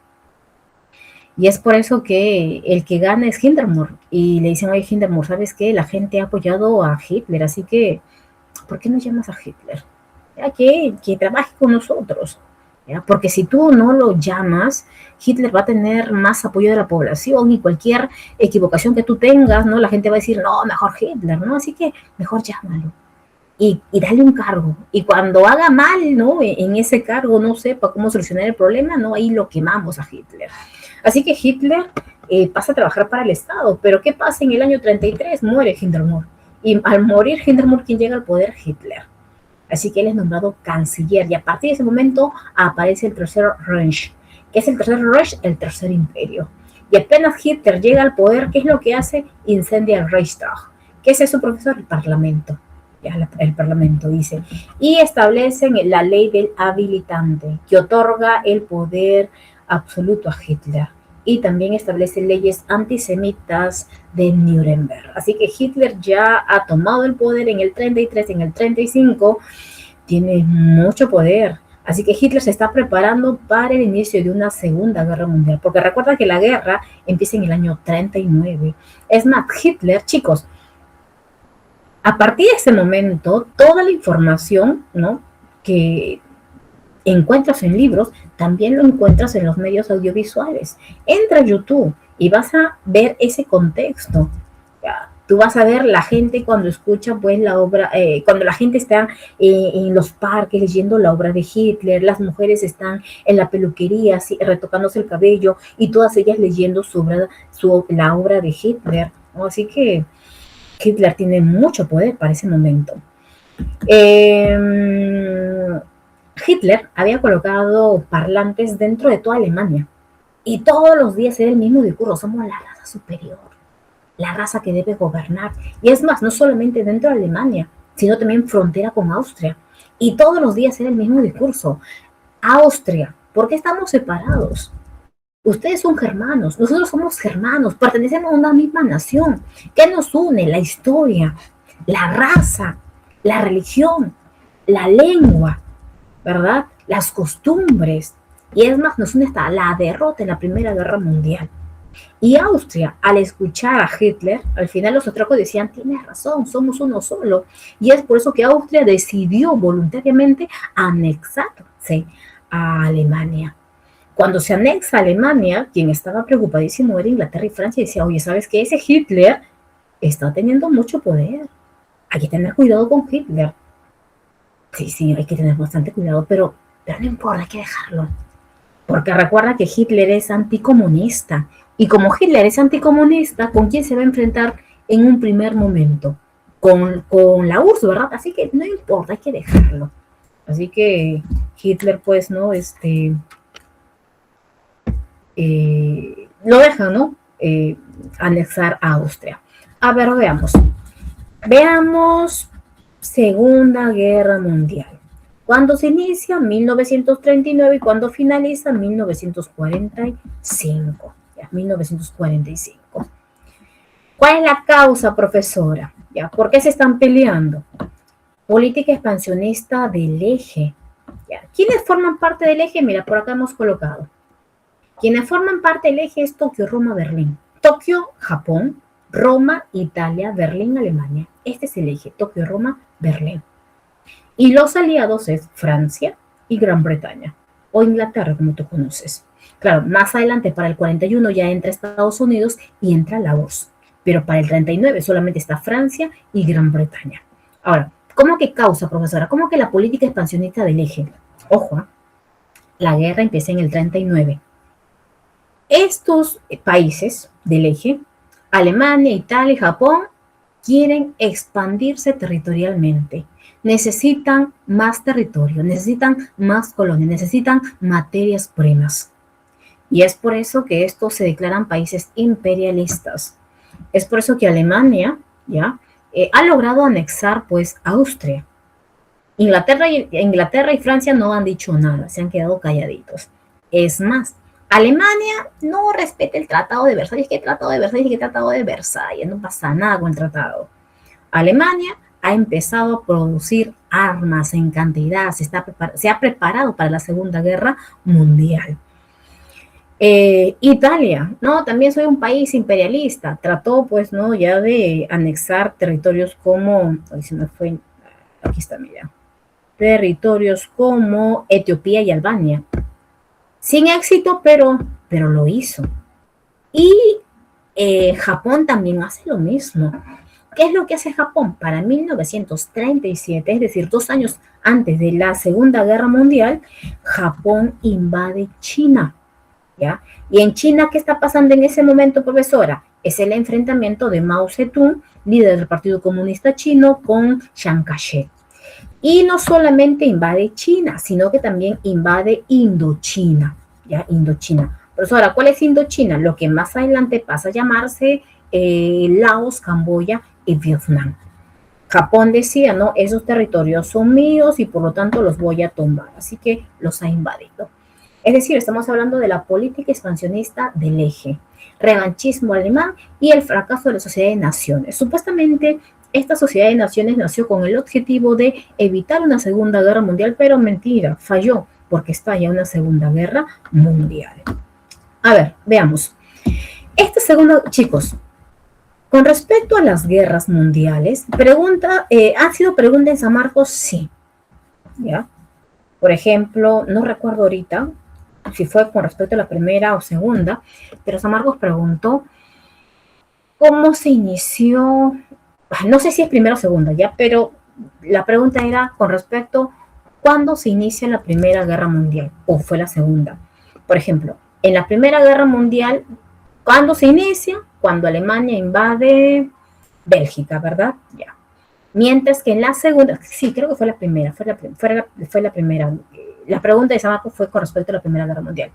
Y es por eso que el que gana es Hindenburg. Y le dicen, oye, Hindenburg, ¿sabes qué? La gente ha apoyado a Hitler, así que, ¿por qué no llamas a Hitler? ¿Ya? Que trabaje con nosotros. ¿Ya? Porque si tú no lo llamas, Hitler va a tener más apoyo de la población, y cualquier equivocación que tú tengas, ¿no? La gente va a decir, no, mejor Hitler, ¿no? Así que mejor llámalo. Y dale un cargo. Y cuando haga mal, ¿no? En ese cargo no sepa cómo solucionar el problema, ¿no? Ahí lo quemamos a Hitler. Así que Hitler pasa a trabajar para el Estado. Pero ¿qué pasa en el año 33? Muere Hindenburg. Y al morir Hindenburg, ¿quién llega al poder? Hitler. Así que él es nombrado canciller. Y a partir de ese momento aparece el Tercer Reich. ¿Qué es el Tercer Reich? El Tercer Imperio. Y apenas Hitler llega al poder, ¿qué es lo que hace? Incendia el Reichstag. ¿Qué es eso, profesor? El Parlamento. Ya, el Parlamento dice. Y establecen la ley del habilitante, que otorga el poder absoluto a Hitler. Y también establece leyes antisemitas de Nuremberg. Así que Hitler ya ha tomado el poder en el 33, en el 35, tiene mucho poder. Así que Hitler se está preparando para el inicio de una Segunda Guerra Mundial, porque recuerda que la guerra empieza en el año 39. Es más, Hitler, chicos, a partir de ese momento, toda la información, ¿no?, que encuentras en libros, también lo encuentras en los medios audiovisuales. Entra a YouTube y vas a ver ese contexto. Ya, tú vas a ver la gente cuando escucha pues la obra, cuando la gente está en los parques leyendo la obra de Hitler, las mujeres están en la peluquería así, retocándose el cabello, y todas ellas leyendo la obra de Hitler, ¿no? Así que Hitler tiene mucho poder para ese momento. Hitler había colocado parlantes dentro de toda Alemania, y todos los días era el mismo discurso: somos la raza superior, la raza que debe gobernar. Y es más, no solamente dentro de Alemania, sino también frontera con Austria. Y todos los días era el mismo discurso. Austria, ¿por qué estamos separados? Ustedes son germanos, nosotros somos germanos, pertenecemos a una misma nación. ¿Qué nos une? La historia, la raza, la religión, la lengua, ¿verdad? Las costumbres. Y es más, nos une hasta la derrota en la Primera Guerra Mundial. Y Austria, al escuchar a Hitler, al final los austriacos decían, tienes razón, somos uno solo. Y es por eso que Austria decidió voluntariamente anexarse a Alemania. Cuando se anexa a Alemania, quien estaba preocupadísimo era Inglaterra y Francia y decía, oye, ¿sabes qué? Ese Hitler está teniendo mucho poder. Hay que tener cuidado con Hitler. Sí, hay que tener bastante cuidado, pero no importa, hay que dejarlo. Porque recuerda que Hitler es anticomunista. Y como Hitler es anticomunista, ¿con quién se va a enfrentar en un primer momento? Con la URSS, ¿verdad? Así que no importa, hay que dejarlo. Así que Hitler, pues, ¿no? Lo deja, ¿no? Anexar a Austria. A ver, veamos. Veamos Segunda Guerra Mundial. ¿Cuándo se inicia? 1939 y cuándo finaliza? 1945. Ya, 1945. ¿Cuál es la causa, profesora? ¿Ya? ¿Por qué se están peleando? Política expansionista del eje. ¿Ya? ¿Quiénes forman parte del eje? Mira, por acá hemos colocado. Quienes forman parte del eje es Tokio, Roma, Berlín. Tokio, Japón, Roma, Italia, Berlín, Alemania. Este es el eje, Tokio, Roma, Berlín. Y los aliados es Francia y Gran Bretaña, o Inglaterra, como tú conoces. Claro, más adelante, para el 41, ya entra Estados Unidos y entra la URSS. Pero para el 39 solamente está Francia y Gran Bretaña. Ahora, ¿cómo que causa, profesora? ¿Cómo que la política expansionista del eje? Ojo, la guerra empieza en el 39. Estos países del eje, Alemania, Italia y Japón, quieren expandirse territorialmente. Necesitan más territorio, necesitan más colonias, necesitan materias primas. Y es por eso que estos se declaran países imperialistas. Es por eso que Alemania ya ha logrado anexar pues Austria. Inglaterra y Francia no han dicho nada, se han quedado calladitos. Es más, Alemania no respeta el Tratado de Versalles, que Tratado de Versalles, que Tratado de Versalles, no pasa nada con el tratado. Alemania ha empezado a producir armas en cantidad, se ha preparado para la Segunda Guerra Mundial. Italia, no, también soy un país imperialista, trató pues, no, ya de anexar territorios como, ay, se me fue, aquí está, mira, territorios como Etiopía y Albania. Sin éxito, pero lo hizo. Y Japón también hace lo mismo. ¿Qué es lo que hace Japón? Para 1937, es decir, 2 años antes de la Segunda Guerra Mundial, Japón invade China. ¿Ya? Y en China, ¿qué está pasando en ese momento, profesora? Es el enfrentamiento de Mao Zedong, líder del Partido Comunista Chino, con Chiang Kai-shek. Y no solamente invade China, sino que también invade Indochina, ¿ya? Indochina. Profesora, ¿cuál es Indochina? Lo que más adelante pasa a llamarse Laos, Camboya y Vietnam. Japón decía, no, esos territorios son míos y por lo tanto los voy a tomar, así que los ha invadido. Es decir, estamos hablando de la política expansionista del eje, revanchismo alemán y el fracaso de la Sociedad de Naciones. Supuestamente, esta Sociedad de Naciones nació con el objetivo de evitar una Segunda Guerra Mundial, pero mentira, falló porque estalla una Segunda Guerra Mundial. A ver, veamos. Esta segunda, chicos, con respecto a las guerras mundiales, ¿ha sido pregunta en San Marcos? Sí. ¿Ya? Por ejemplo, no recuerdo ahorita si fue con respecto a la primera o segunda, pero San Marcos preguntó cómo se inició, no sé si es primera o segunda, ya, pero la pregunta era con respecto a cuándo se inicia la Primera Guerra Mundial o fue la segunda. Por ejemplo, en la Primera Guerra Mundial, ¿cuándo se inicia? Cuando Alemania invade Bélgica, ¿verdad? Ya. Mientras que en la segunda, sí, creo que fue la primera, fue la primera. La pregunta de San Marcos fue con respecto a la Primera Guerra Mundial.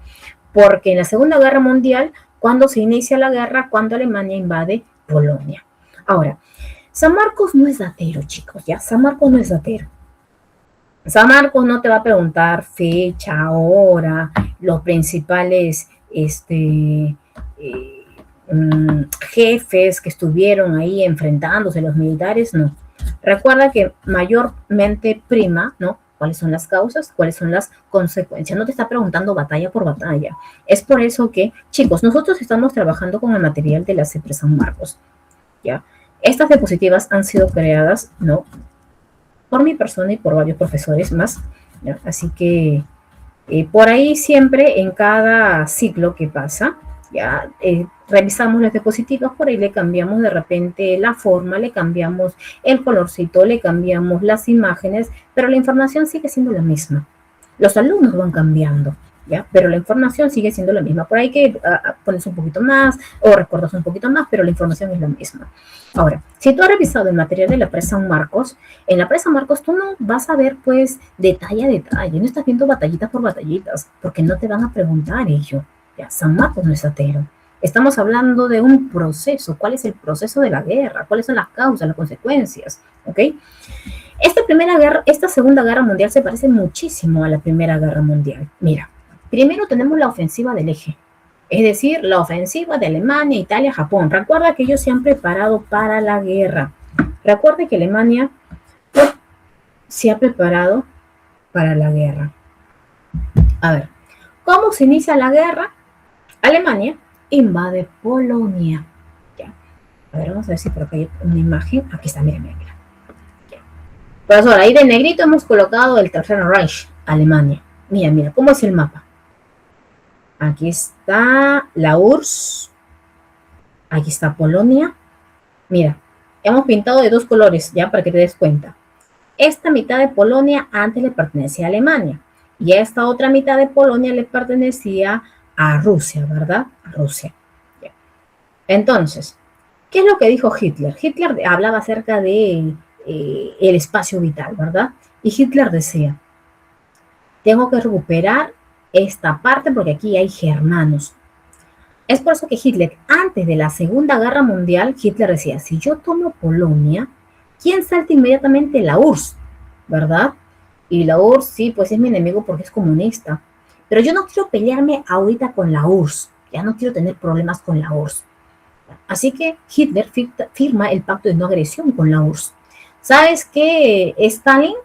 Porque en la Segunda Guerra Mundial, Cuando se inicia la guerra, cuando Alemania invade Polonia. Ahora, San Marcos no es datero, chicos, ¿ya? San Marcos no es datero. San Marcos no te va a preguntar fecha, hora, los principales jefes que estuvieron ahí enfrentándose, los militares, no. Recuerda que mayormente prima, ¿no? ¿Cuáles son las causas? ¿Cuáles son las consecuencias? No te está preguntando batalla por batalla. Es por eso que, chicos, nosotros estamos trabajando con el material de la CEPRES San Marcos, ¿ya? Estas diapositivas han sido creadas, ¿no?, por mi persona y por varios profesores más, ¿ya? Así que por ahí siempre en cada ciclo que pasa, ya revisamos las diapositivas, por ahí le cambiamos de repente la forma, le cambiamos el colorcito, le cambiamos las imágenes, pero la información sigue siendo la misma. Los alumnos van cambiando, ¿ya? Pero la información sigue siendo la misma. Por ahí que pones un poquito más o recuerdas un poquito más, pero la información es la misma. Ahora, si tú has revisado el material de la Presa San Marcos, en la Presa San Marcos tú no vas a ver pues detalle a detalle, no estás viendo batallitas por batallitas, porque no te van a preguntar ello. Ya, San Marcos no es atero. Estamos hablando de un proceso. ¿Cuál es el proceso de la guerra? ¿Cuáles son las causas, las consecuencias? ¿Ok? Esta Segunda Guerra Mundial se parece muchísimo a la Primera Guerra Mundial. Mira, primero tenemos la ofensiva del eje, es decir, la ofensiva de Alemania, Italia, Japón. Recuerda que ellos se han preparado para la guerra. Recuerda que Alemania se ha preparado para la guerra. A ver, ¿cómo se inicia la guerra? Alemania invade Polonia. Ya. A ver, vamos a ver si por acá hay una imagen. Aquí está, mira, mira, mira. Profesor, ahí de negrito hemos colocado el Tercer Reich, Alemania. Mira, mira, ¿cómo es el mapa? Aquí está la URSS. Aquí está Polonia. Mira, hemos pintado de dos colores, ya para que te des cuenta. Esta mitad de Polonia antes le pertenecía a Alemania. Y esta otra mitad de Polonia le pertenecía a Rusia, ¿verdad? A Rusia. Ya. Entonces, ¿qué es lo que dijo Hitler? Hitler hablaba acerca de el espacio vital, ¿verdad? Y Hitler decía, tengo que recuperar esta parte porque aquí hay germanos. Es por eso que Hitler, antes de la Segunda Guerra Mundial, Hitler decía, si yo tomo Polonia, ¿quién salta inmediatamente? La URSS, ¿verdad? Y la URSS, sí, pues es mi enemigo porque es comunista. Pero yo no quiero pelearme ahorita con la URSS. Ya no quiero tener problemas con la URSS. Así que Hitler firma el pacto de no agresión con la URSS. ¿Sabes qué, Stalin?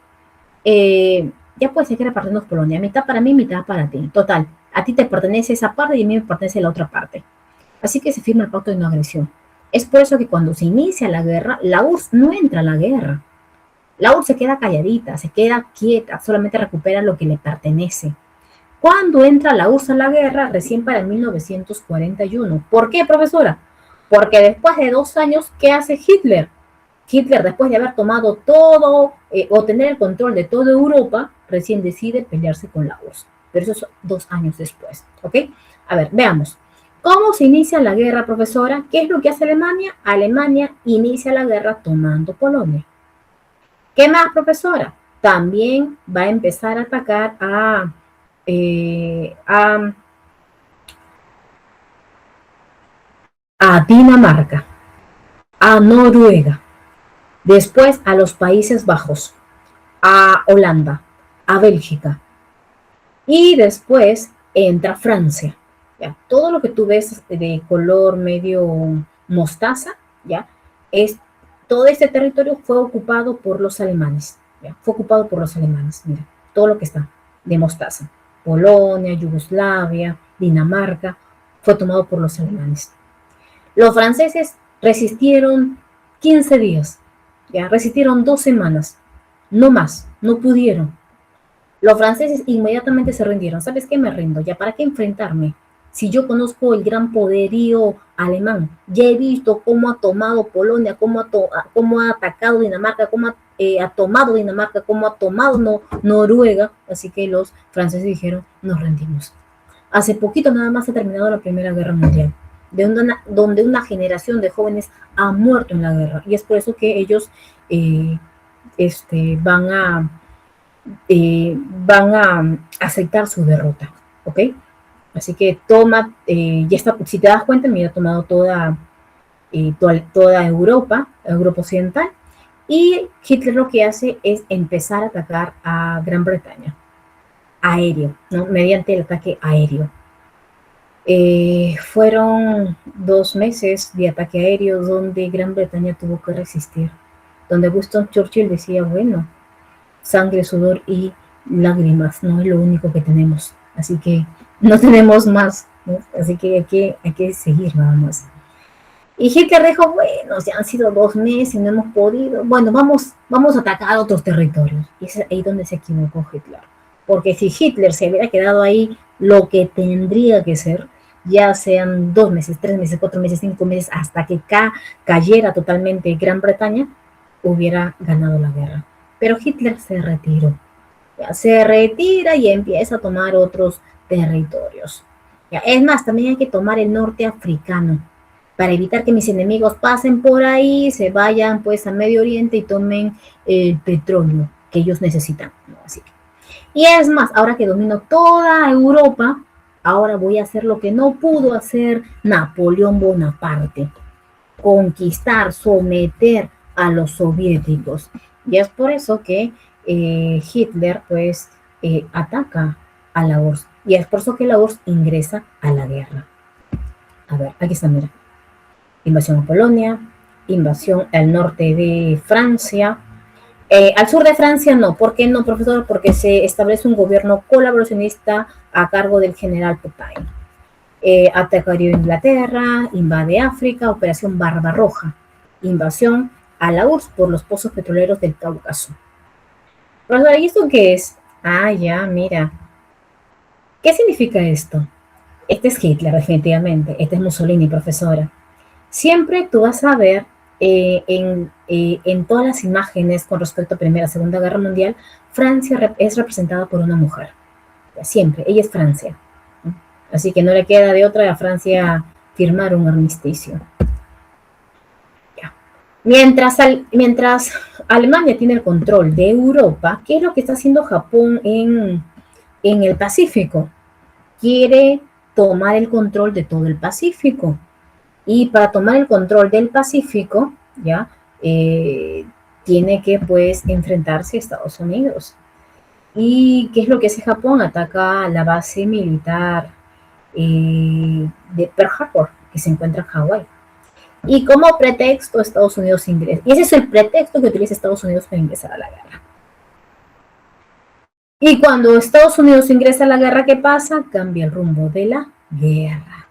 Ya puede ser que repartirnos Polonia, mitad para mí, mitad para ti. Total, a ti te pertenece esa parte y a mí me pertenece la otra parte. Así que se firma el pacto de no agresión. Es por eso que cuando se inicia la guerra, la URSS no entra a la guerra. La URSS se queda calladita, se queda quieta, solamente recupera lo que le pertenece. Cuando entra la URSS a la guerra, recién para el 1941. ¿Por qué, profesora? Porque después de 2 años, ¿qué hace Hitler? Hitler, después de haber tomado todo o tener el control de toda Europa, recién decide pelearse con la URSS. Pero eso es 2 años después, ¿ok? A ver, veamos. ¿Cómo se inicia la guerra, profesora? ¿Qué es lo que hace Alemania? Alemania inicia la guerra tomando Polonia. ¿Qué más, profesora? También va a empezar a atacar a Dinamarca, a Noruega, después a los Países Bajos, a Holanda, a Bélgica, y después entra Francia. ¿Ya? Todo lo que tú ves de color medio mostaza, ¿ya? Todo este territorio fue ocupado por los alemanes. ¿Ya? Fue ocupado por los alemanes. Mira, todo lo que está de mostaza. Polonia, Yugoslavia, Dinamarca, fue tomado por los alemanes. Los franceses resistieron 15 días, ¿ya? Resistieron 2 semanas, no más, no pudieron. Los franceses inmediatamente se rindieron. ¿Sabes qué? Me rindo. ¿Ya para qué enfrentarme? Si yo conozco el gran poderío alemán, ya he visto cómo ha tomado Polonia, cómo ha atacado Dinamarca, cómo ha tomado Dinamarca, cómo ha tomado Noruega. Así que los franceses dijeron, nos rendimos. Hace poquito nada más ha terminado la Primera Guerra Mundial, donde una generación de jóvenes ha muerto en la guerra. Y es por eso que ellos van a aceptar su derrota, ¿ok? Así que toma, ya está, si te das cuenta, me ha tomado toda Europa, Europa Occidental, y Hitler lo que hace es empezar a atacar a Gran Bretaña, aéreo, ¿no? Mediante el ataque aéreo. Fueron 2 meses de ataque aéreo donde Gran Bretaña tuvo que resistir, donde Winston Churchill decía, bueno, sangre, sudor y lágrimas no es lo único que tenemos, así que no tenemos más, ¿no? Así que hay que seguir nada más. Y Hitler dijo, bueno, ya han sido 2 meses y no hemos podido, bueno, vamos a atacar otros territorios. Y es ahí donde se equivocó Hitler. Porque si Hitler se hubiera quedado ahí lo que tendría que ser, ya sean 2 meses, 3 meses, 4 meses, 5 meses, hasta que cayera totalmente Gran Bretaña, hubiera ganado la guerra. Pero Hitler se retiró. Ya, se retira y empieza a tomar otros territorios. Ya, es más, también hay que tomar el norte africano para evitar que mis enemigos pasen por ahí, se vayan pues a Medio Oriente y tomen el petróleo que ellos necesitan, ¿no? Así que, y es más, ahora que domino toda Europa, ahora voy a hacer lo que no pudo hacer Napoleón Bonaparte, conquistar, someter a los soviéticos. Y es por eso que Hitler pues ataca a la URSS. Y es por eso que la URSS ingresa a la guerra. A ver, aquí está, mira. Invasión a Polonia, invasión al norte de Francia. Al sur de Francia no. ¿Por qué no, profesor? Porque se establece un gobierno colaboracionista a cargo del general Pétain. Atacaría Inglaterra, invade África, Operación Barbarroja, invasión a la URSS por los pozos petroleros del Cáucaso. Profesor, ¿y esto qué es? Ah, ya, mira. ¿Qué significa esto? Este es Hitler, definitivamente. Este es Mussolini, profesora. Siempre tú vas a ver en todas las imágenes con respecto a Primera y Segunda Guerra Mundial, Francia es representada por una mujer. Siempre, ella es Francia. Así que no le queda de otra a Francia firmar un armisticio. Ya. Mientras Alemania tiene el control de Europa, ¿qué es lo que está haciendo Japón en el Pacífico? Quiere tomar el control de todo el Pacífico. Y para tomar el control del Pacífico, ya, tiene que pues enfrentarse a Estados Unidos. ¿Y qué es lo que hace Japón? Ataca la base militar de Pearl Harbor, que se encuentra en Hawái. Y como pretexto, Estados Unidos ingresa. Y ese es el pretexto que utiliza Estados Unidos para ingresar a la guerra. Y cuando Estados Unidos ingresa a la guerra, ¿qué pasa? Cambia el rumbo de la guerra.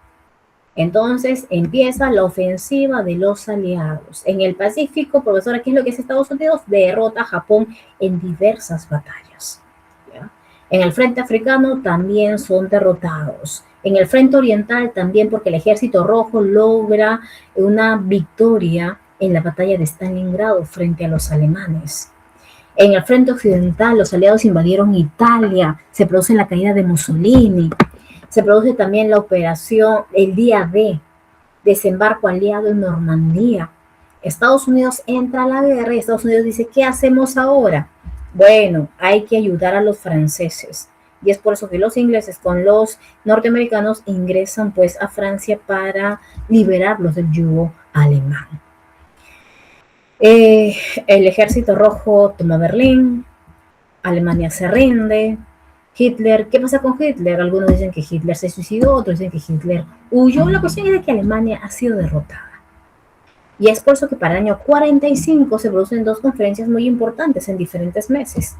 Entonces empieza la ofensiva de los aliados. En el Pacífico, profesora, ¿qué es lo que hace Estados Unidos? Derrota a Japón en diversas batallas. ¿Ya? En el frente africano también son derrotados. En el frente oriental también, porque el Ejército Rojo logra una victoria en la batalla de Stalingrado frente a los alemanes. En el frente occidental, los aliados invadieron Italia, se produce la caída de Mussolini. Se produce también la operación el día D, desembarco aliado en Normandía. Estados Unidos entra a la guerra y Estados Unidos dice, ¿qué hacemos ahora? Bueno, hay que ayudar a los franceses. Y es por eso que los ingleses con los norteamericanos ingresan pues a Francia para liberarlos del yugo alemán. El Ejército Rojo toma Berlín, Alemania se rinde. Hitler, ¿qué pasa con Hitler? Algunos dicen que Hitler se suicidó, otros dicen que Hitler huyó. La cuestión es de que Alemania ha sido derrotada. Y es por eso que para el año 45 se producen 2 conferencias muy importantes en diferentes meses.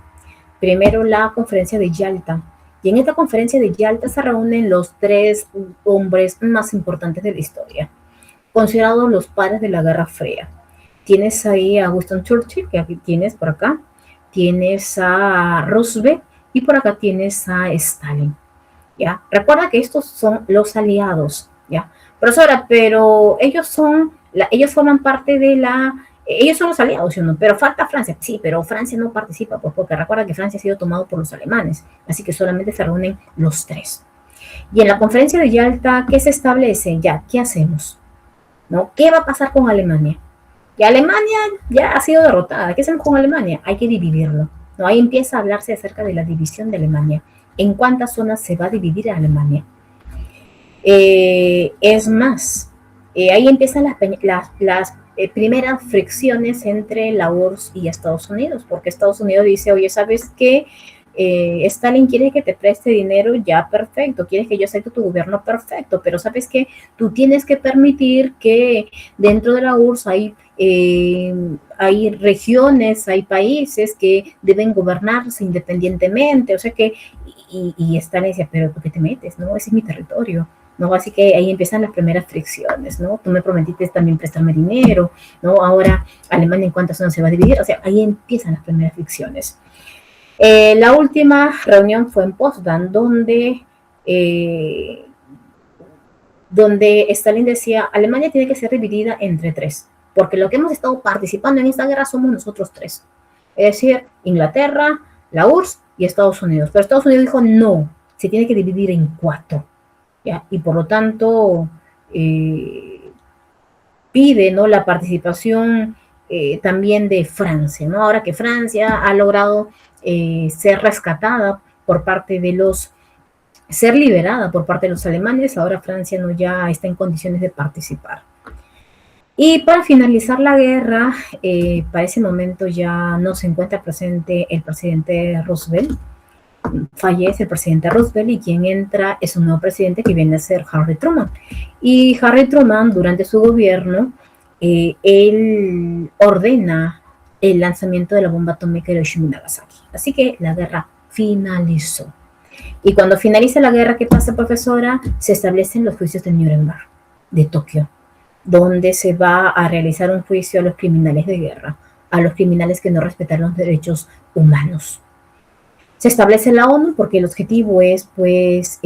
Primero, la conferencia de Yalta. Y en esta conferencia de Yalta se reúnen los 3 hombres más importantes de la historia, considerados los padres de la Guerra Fría. Tienes ahí a Winston Churchill, que aquí tienes por acá. Tienes a Roosevelt. Y por acá tienes a Stalin, ¿ya? Recuerda que estos son los aliados, ¿ya? Profesora, pero ellos forman parte de ellos son los aliados, ¿sí o no? Pero falta Francia. Sí, pero Francia no participa, pues, porque recuerda que Francia ha sido tomado por los alemanes, así que solamente se reúnen los 3. Y en la conferencia de Yalta, ¿qué se establece? Ya, ¿qué hacemos? ¿No? ¿Qué va a pasar con Alemania? Y Alemania ya ha sido derrotada. ¿Qué hacemos con Alemania? Hay que dividirlo. No, ahí empieza a hablarse acerca de la división de Alemania. ¿En cuántas zonas se va a dividir Alemania? Es más, ahí empiezan las primeras fricciones entre la URSS y Estados Unidos, porque Estados Unidos dice, oye, ¿sabes qué? Stalin quiere que te preste dinero, ya perfecto, quieres que yo acepte tu gobierno, perfecto, pero ¿sabes qué? Tú tienes que permitir que dentro de la URSS hay regiones, hay países que deben gobernarse independientemente, o sea que, y Stalin decía, pero ¿por qué te metes? No, ese es mi territorio. ¿No? Así que ahí empiezan las primeras fricciones, ¿no? Tú me prometiste también prestarme dinero, ¿no? Ahora Alemania en cuántas zonas se va a dividir, o sea, ahí empiezan las primeras fricciones. La última reunión fue en Potsdam, donde Stalin decía, Alemania tiene que ser dividida entre tres, porque lo que hemos estado participando en esta guerra somos nosotros tres, es decir, Inglaterra, la URSS y Estados Unidos. Pero Estados Unidos dijo, no, se tiene que dividir en cuatro, ¿ya? Y por lo tanto pide, ¿no?, la participación también de Francia, ¿no? Ahora que Francia ha logrado ser rescatada por parte de ser liberada por parte de los alemanes, ahora Francia no ya está en condiciones de participar. Y para finalizar la guerra, para ese momento ya no se encuentra presente el presidente Roosevelt, fallece el presidente Roosevelt y quien entra es un nuevo presidente que viene a ser Harry Truman. Y Harry Truman, durante su gobierno, él ordena el lanzamiento de la bomba atómica de Hiroshima y Nagasaki. Así que la guerra finalizó. Y cuando finaliza la guerra, ¿qué pasa, profesora? Se establecen los juicios de Nuremberg, de Tokio, donde se va a realizar un juicio a los criminales de guerra, a los criminales que no respetaron los derechos humanos. Se establece la ONU porque el objetivo es, pues,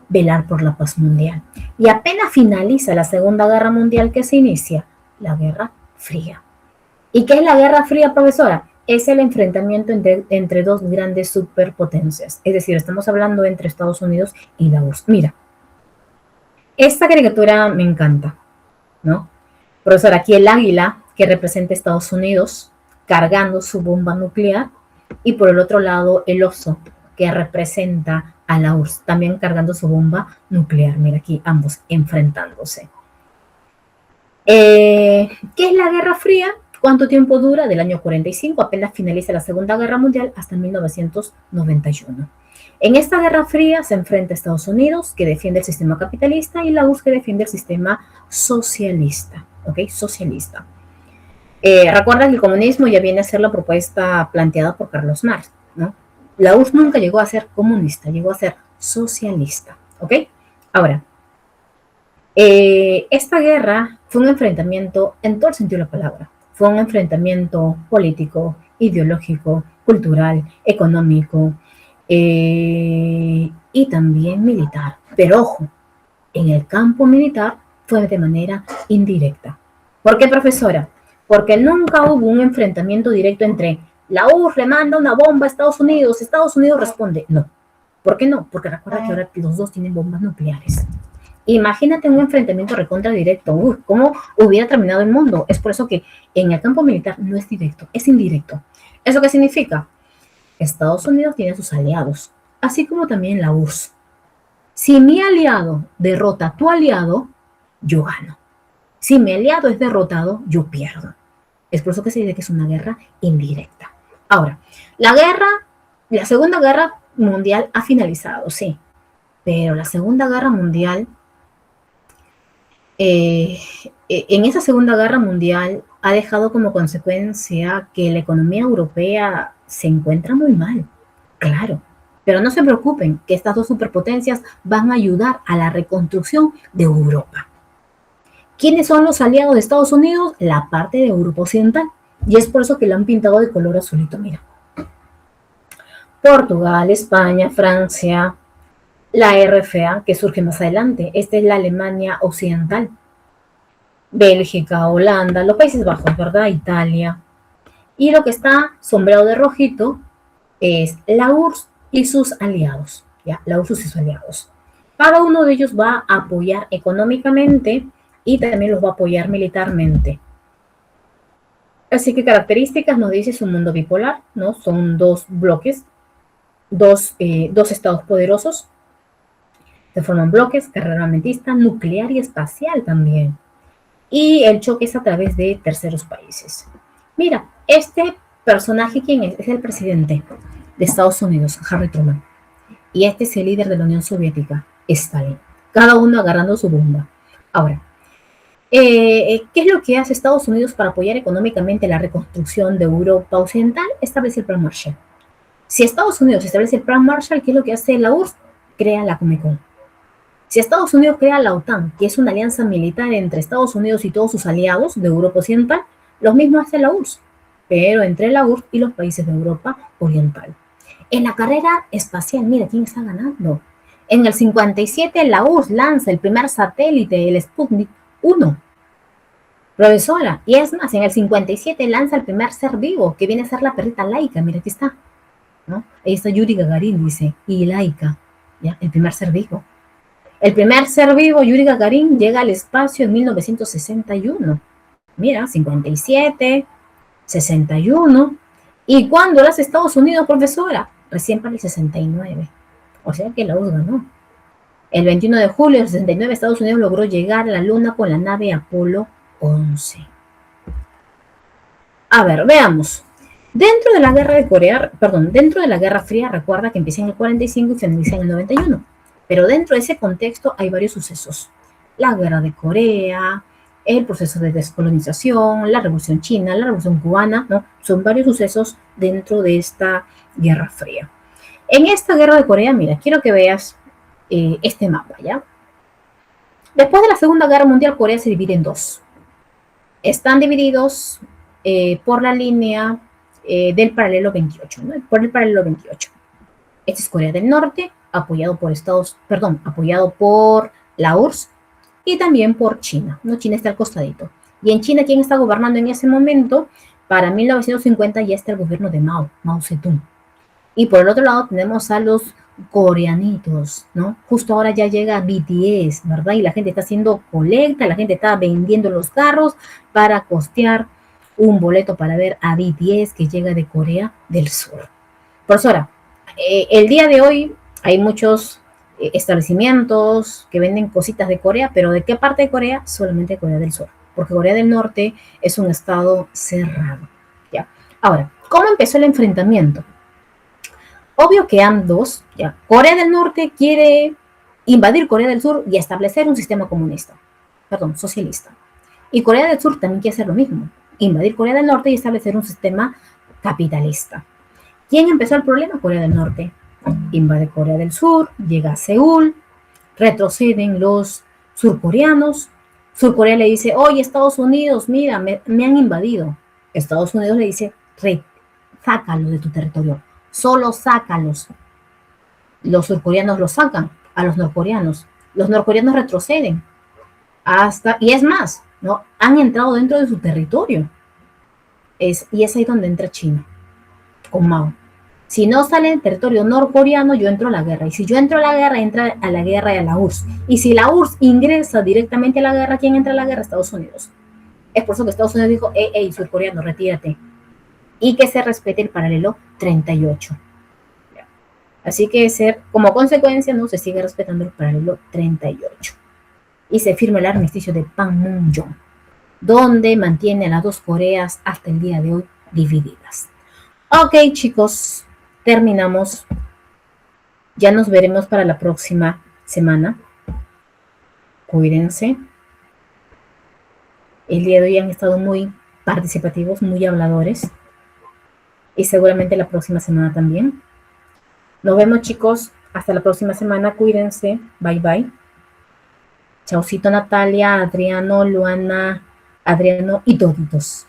velar por la paz mundial. Y apenas finaliza la Segunda Guerra Mundial, que se inicia la Guerra Fría. ¿Y qué es la Guerra Fría, profesora? Es el enfrentamiento entre dos grandes superpotencias. Es decir, estamos hablando entre Estados Unidos y la URSS. Mira, esta caricatura me encanta, ¿no? Profesora, aquí el águila que representa a Estados Unidos cargando su bomba nuclear y por el otro lado el oso que representa a la URSS también cargando su bomba nuclear. Mira aquí ambos enfrentándose. ¿Qué es la Guerra Fría? ¿Cuánto tiempo dura? Del año 45, apenas finaliza la Segunda Guerra Mundial, hasta 1991. En esta Guerra Fría se enfrenta a Estados Unidos, que defiende el sistema capitalista, y la URSS, que defiende el sistema socialista. ¿Ok? Socialista. Recuerda que el comunismo ya viene a ser la propuesta planteada por Carlos Marx, ¿no? La URSS nunca llegó a ser comunista, llegó a ser socialista. ¿Ok? Ahora, esta guerra fue un enfrentamiento en todo el sentido de la palabra. Fue un enfrentamiento político, ideológico, cultural, económico y también militar. Pero ojo, en el campo militar fue de manera indirecta. ¿Por qué, profesora? Porque nunca hubo un enfrentamiento directo entre la URSS le manda una bomba a Estados Unidos responde. No. ¿Por qué no? Porque recuerda que ahora los dos tienen bombas nucleares. Imagínate un enfrentamiento recontra directo. ¿Cómo hubiera terminado el mundo? Es por eso que en el campo militar no es directo, es indirecto. ¿Eso qué significa? Estados Unidos tiene sus aliados, así como también la URSS. Si mi aliado derrota a tu aliado, yo gano. Si mi aliado es derrotado, yo pierdo. Es por eso que se dice que es una guerra indirecta. Ahora, la Segunda Guerra Mundial ha finalizado, sí, pero la Segunda Guerra Mundial en esa Segunda Guerra Mundial ha dejado como consecuencia que la economía europea se encuentra muy mal, claro. Pero no se preocupen, que estas dos superpotencias van a ayudar a la reconstrucción de Europa. ¿Quiénes son los aliados de Estados Unidos? La parte de Europa Occidental. Y es por eso que lo han pintado de color azulito, mira. Portugal, España, Francia, la RFA, que surge más adelante. Esta es la Alemania Occidental. Bélgica, Holanda, los Países Bajos, ¿verdad? Italia. Y lo que está sombreado de rojito es la URSS y sus aliados. ¿Ya? La URSS y sus aliados. Cada uno de ellos va a apoyar económicamente y también los va a apoyar militarmente. Así que características nos dice su mundo bipolar, ¿no? Son dos bloques, dos estados poderosos. Se forman bloques, carrera armamentista, nuclear y espacial también. Y el choque es a través de terceros países. Mira, este personaje, ¿quién es? Es el presidente de Estados Unidos, Harry Truman. Y este es el líder de la Unión Soviética, Stalin. Cada uno agarrando su bomba. Ahora, ¿qué es lo que hace Estados Unidos para apoyar económicamente la reconstrucción de Europa Occidental? Establece el Plan Marshall. Si Estados Unidos establece el Plan Marshall, ¿qué es lo que hace la URSS? Crea la Comecon. Si Estados Unidos crea la OTAN, que es una alianza militar entre Estados Unidos y todos sus aliados de Europa Occidental, lo mismo hace la URSS, pero entre la URSS y los países de Europa Oriental. En la carrera espacial, mira quién está ganando. En el 57 la URSS lanza el primer satélite, el Sputnik 1, profesora, y es más, en el 57 lanza el primer ser vivo, que viene a ser la perrita Laika, mira aquí está, ¿no? Ahí está Yuri Gagarin, dice, y Laika, ¿ya? El primer ser vivo. El primer ser vivo, Yuri Gagarin, llega al espacio en 1961. Mira, 57, 61. ¿Y cuándo lo hace Estados Unidos, profesora? Recién para el 69. O sea que la URSS ganó. El 21 de julio del 69, Estados Unidos logró llegar a la Luna con la nave Apolo 11. A ver, veamos. Dentro de la guerra de Corea, perdón, dentro de la Guerra Fría, recuerda que empieza en el 45 y finaliza en el 91. Pero dentro de ese contexto hay varios sucesos. La guerra de Corea, el proceso de descolonización, la revolución china, la revolución cubana, ¿no? Son varios sucesos dentro de esta Guerra Fría. En esta guerra de Corea, mira, quiero que veas este mapa, ¿ya? Después de la Segunda Guerra Mundial, Corea se divide en dos. Están divididos por la línea del paralelo 28, ¿no? Por el paralelo 28. Este es Corea del Norte, apoyado por la URSS y también por China, ¿no? China está al costadito. Y en China, ¿quién está gobernando en ese momento? Para 1950 ya está el gobierno de Mao Zedong. Y por el otro lado tenemos a los coreanitos, ¿no? Justo ahora ya llega BTS, ¿verdad? Y la gente está haciendo colecta, la gente está vendiendo los carros para costear un boleto para ver a BTS que llega de Corea del Sur. Profesora, el día de hoy hay muchos establecimientos que venden cositas de Corea, pero ¿de qué parte de Corea? Solamente Corea del Sur, porque Corea del Norte es un estado cerrado, ¿ya? Ahora, ¿cómo empezó el enfrentamiento? Obvio que ambos, ¿ya? Corea del Norte quiere invadir Corea del Sur y establecer un sistema socialista. Y Corea del Sur también quiere hacer lo mismo, invadir Corea del Norte y establecer un sistema capitalista. ¿Quién empezó el problema? Corea del Norte. Invade Corea del Sur, llega a Seúl, retroceden los surcoreanos. Surcorea le dice, oye, Estados Unidos, mira, me han invadido. Estados Unidos le dice, sácalos de tu territorio, solo sácalos. Los surcoreanos los sacan a los norcoreanos. Los norcoreanos retroceden. Y es más, ¿no? Han entrado dentro de su territorio. Y es ahí donde entra China, con Mao. Si no sale en territorio norcoreano, yo entro a la guerra. Y si yo entro a la guerra, entra a la guerra y a la URSS. Y si la URSS ingresa directamente a la guerra, ¿quién entra a la guerra? Estados Unidos. Es por eso que Estados Unidos dijo, surcoreano, retírate. Y que se respete el paralelo 38. Así que como consecuencia, no se sigue respetando el paralelo 38. Y se firma el armisticio de Panmunjom, donde mantiene a las dos Coreas hasta el día de hoy divididas. Ok, chicos, terminamos. Ya nos veremos para la próxima semana. Cuídense. El día de hoy han estado muy participativos, muy habladores. Y seguramente la próxima semana también. Nos vemos, chicos. Hasta la próxima semana. Cuídense. Bye, bye. Chaucito, Natalia, Adriano, Luana, Adriano y toditos.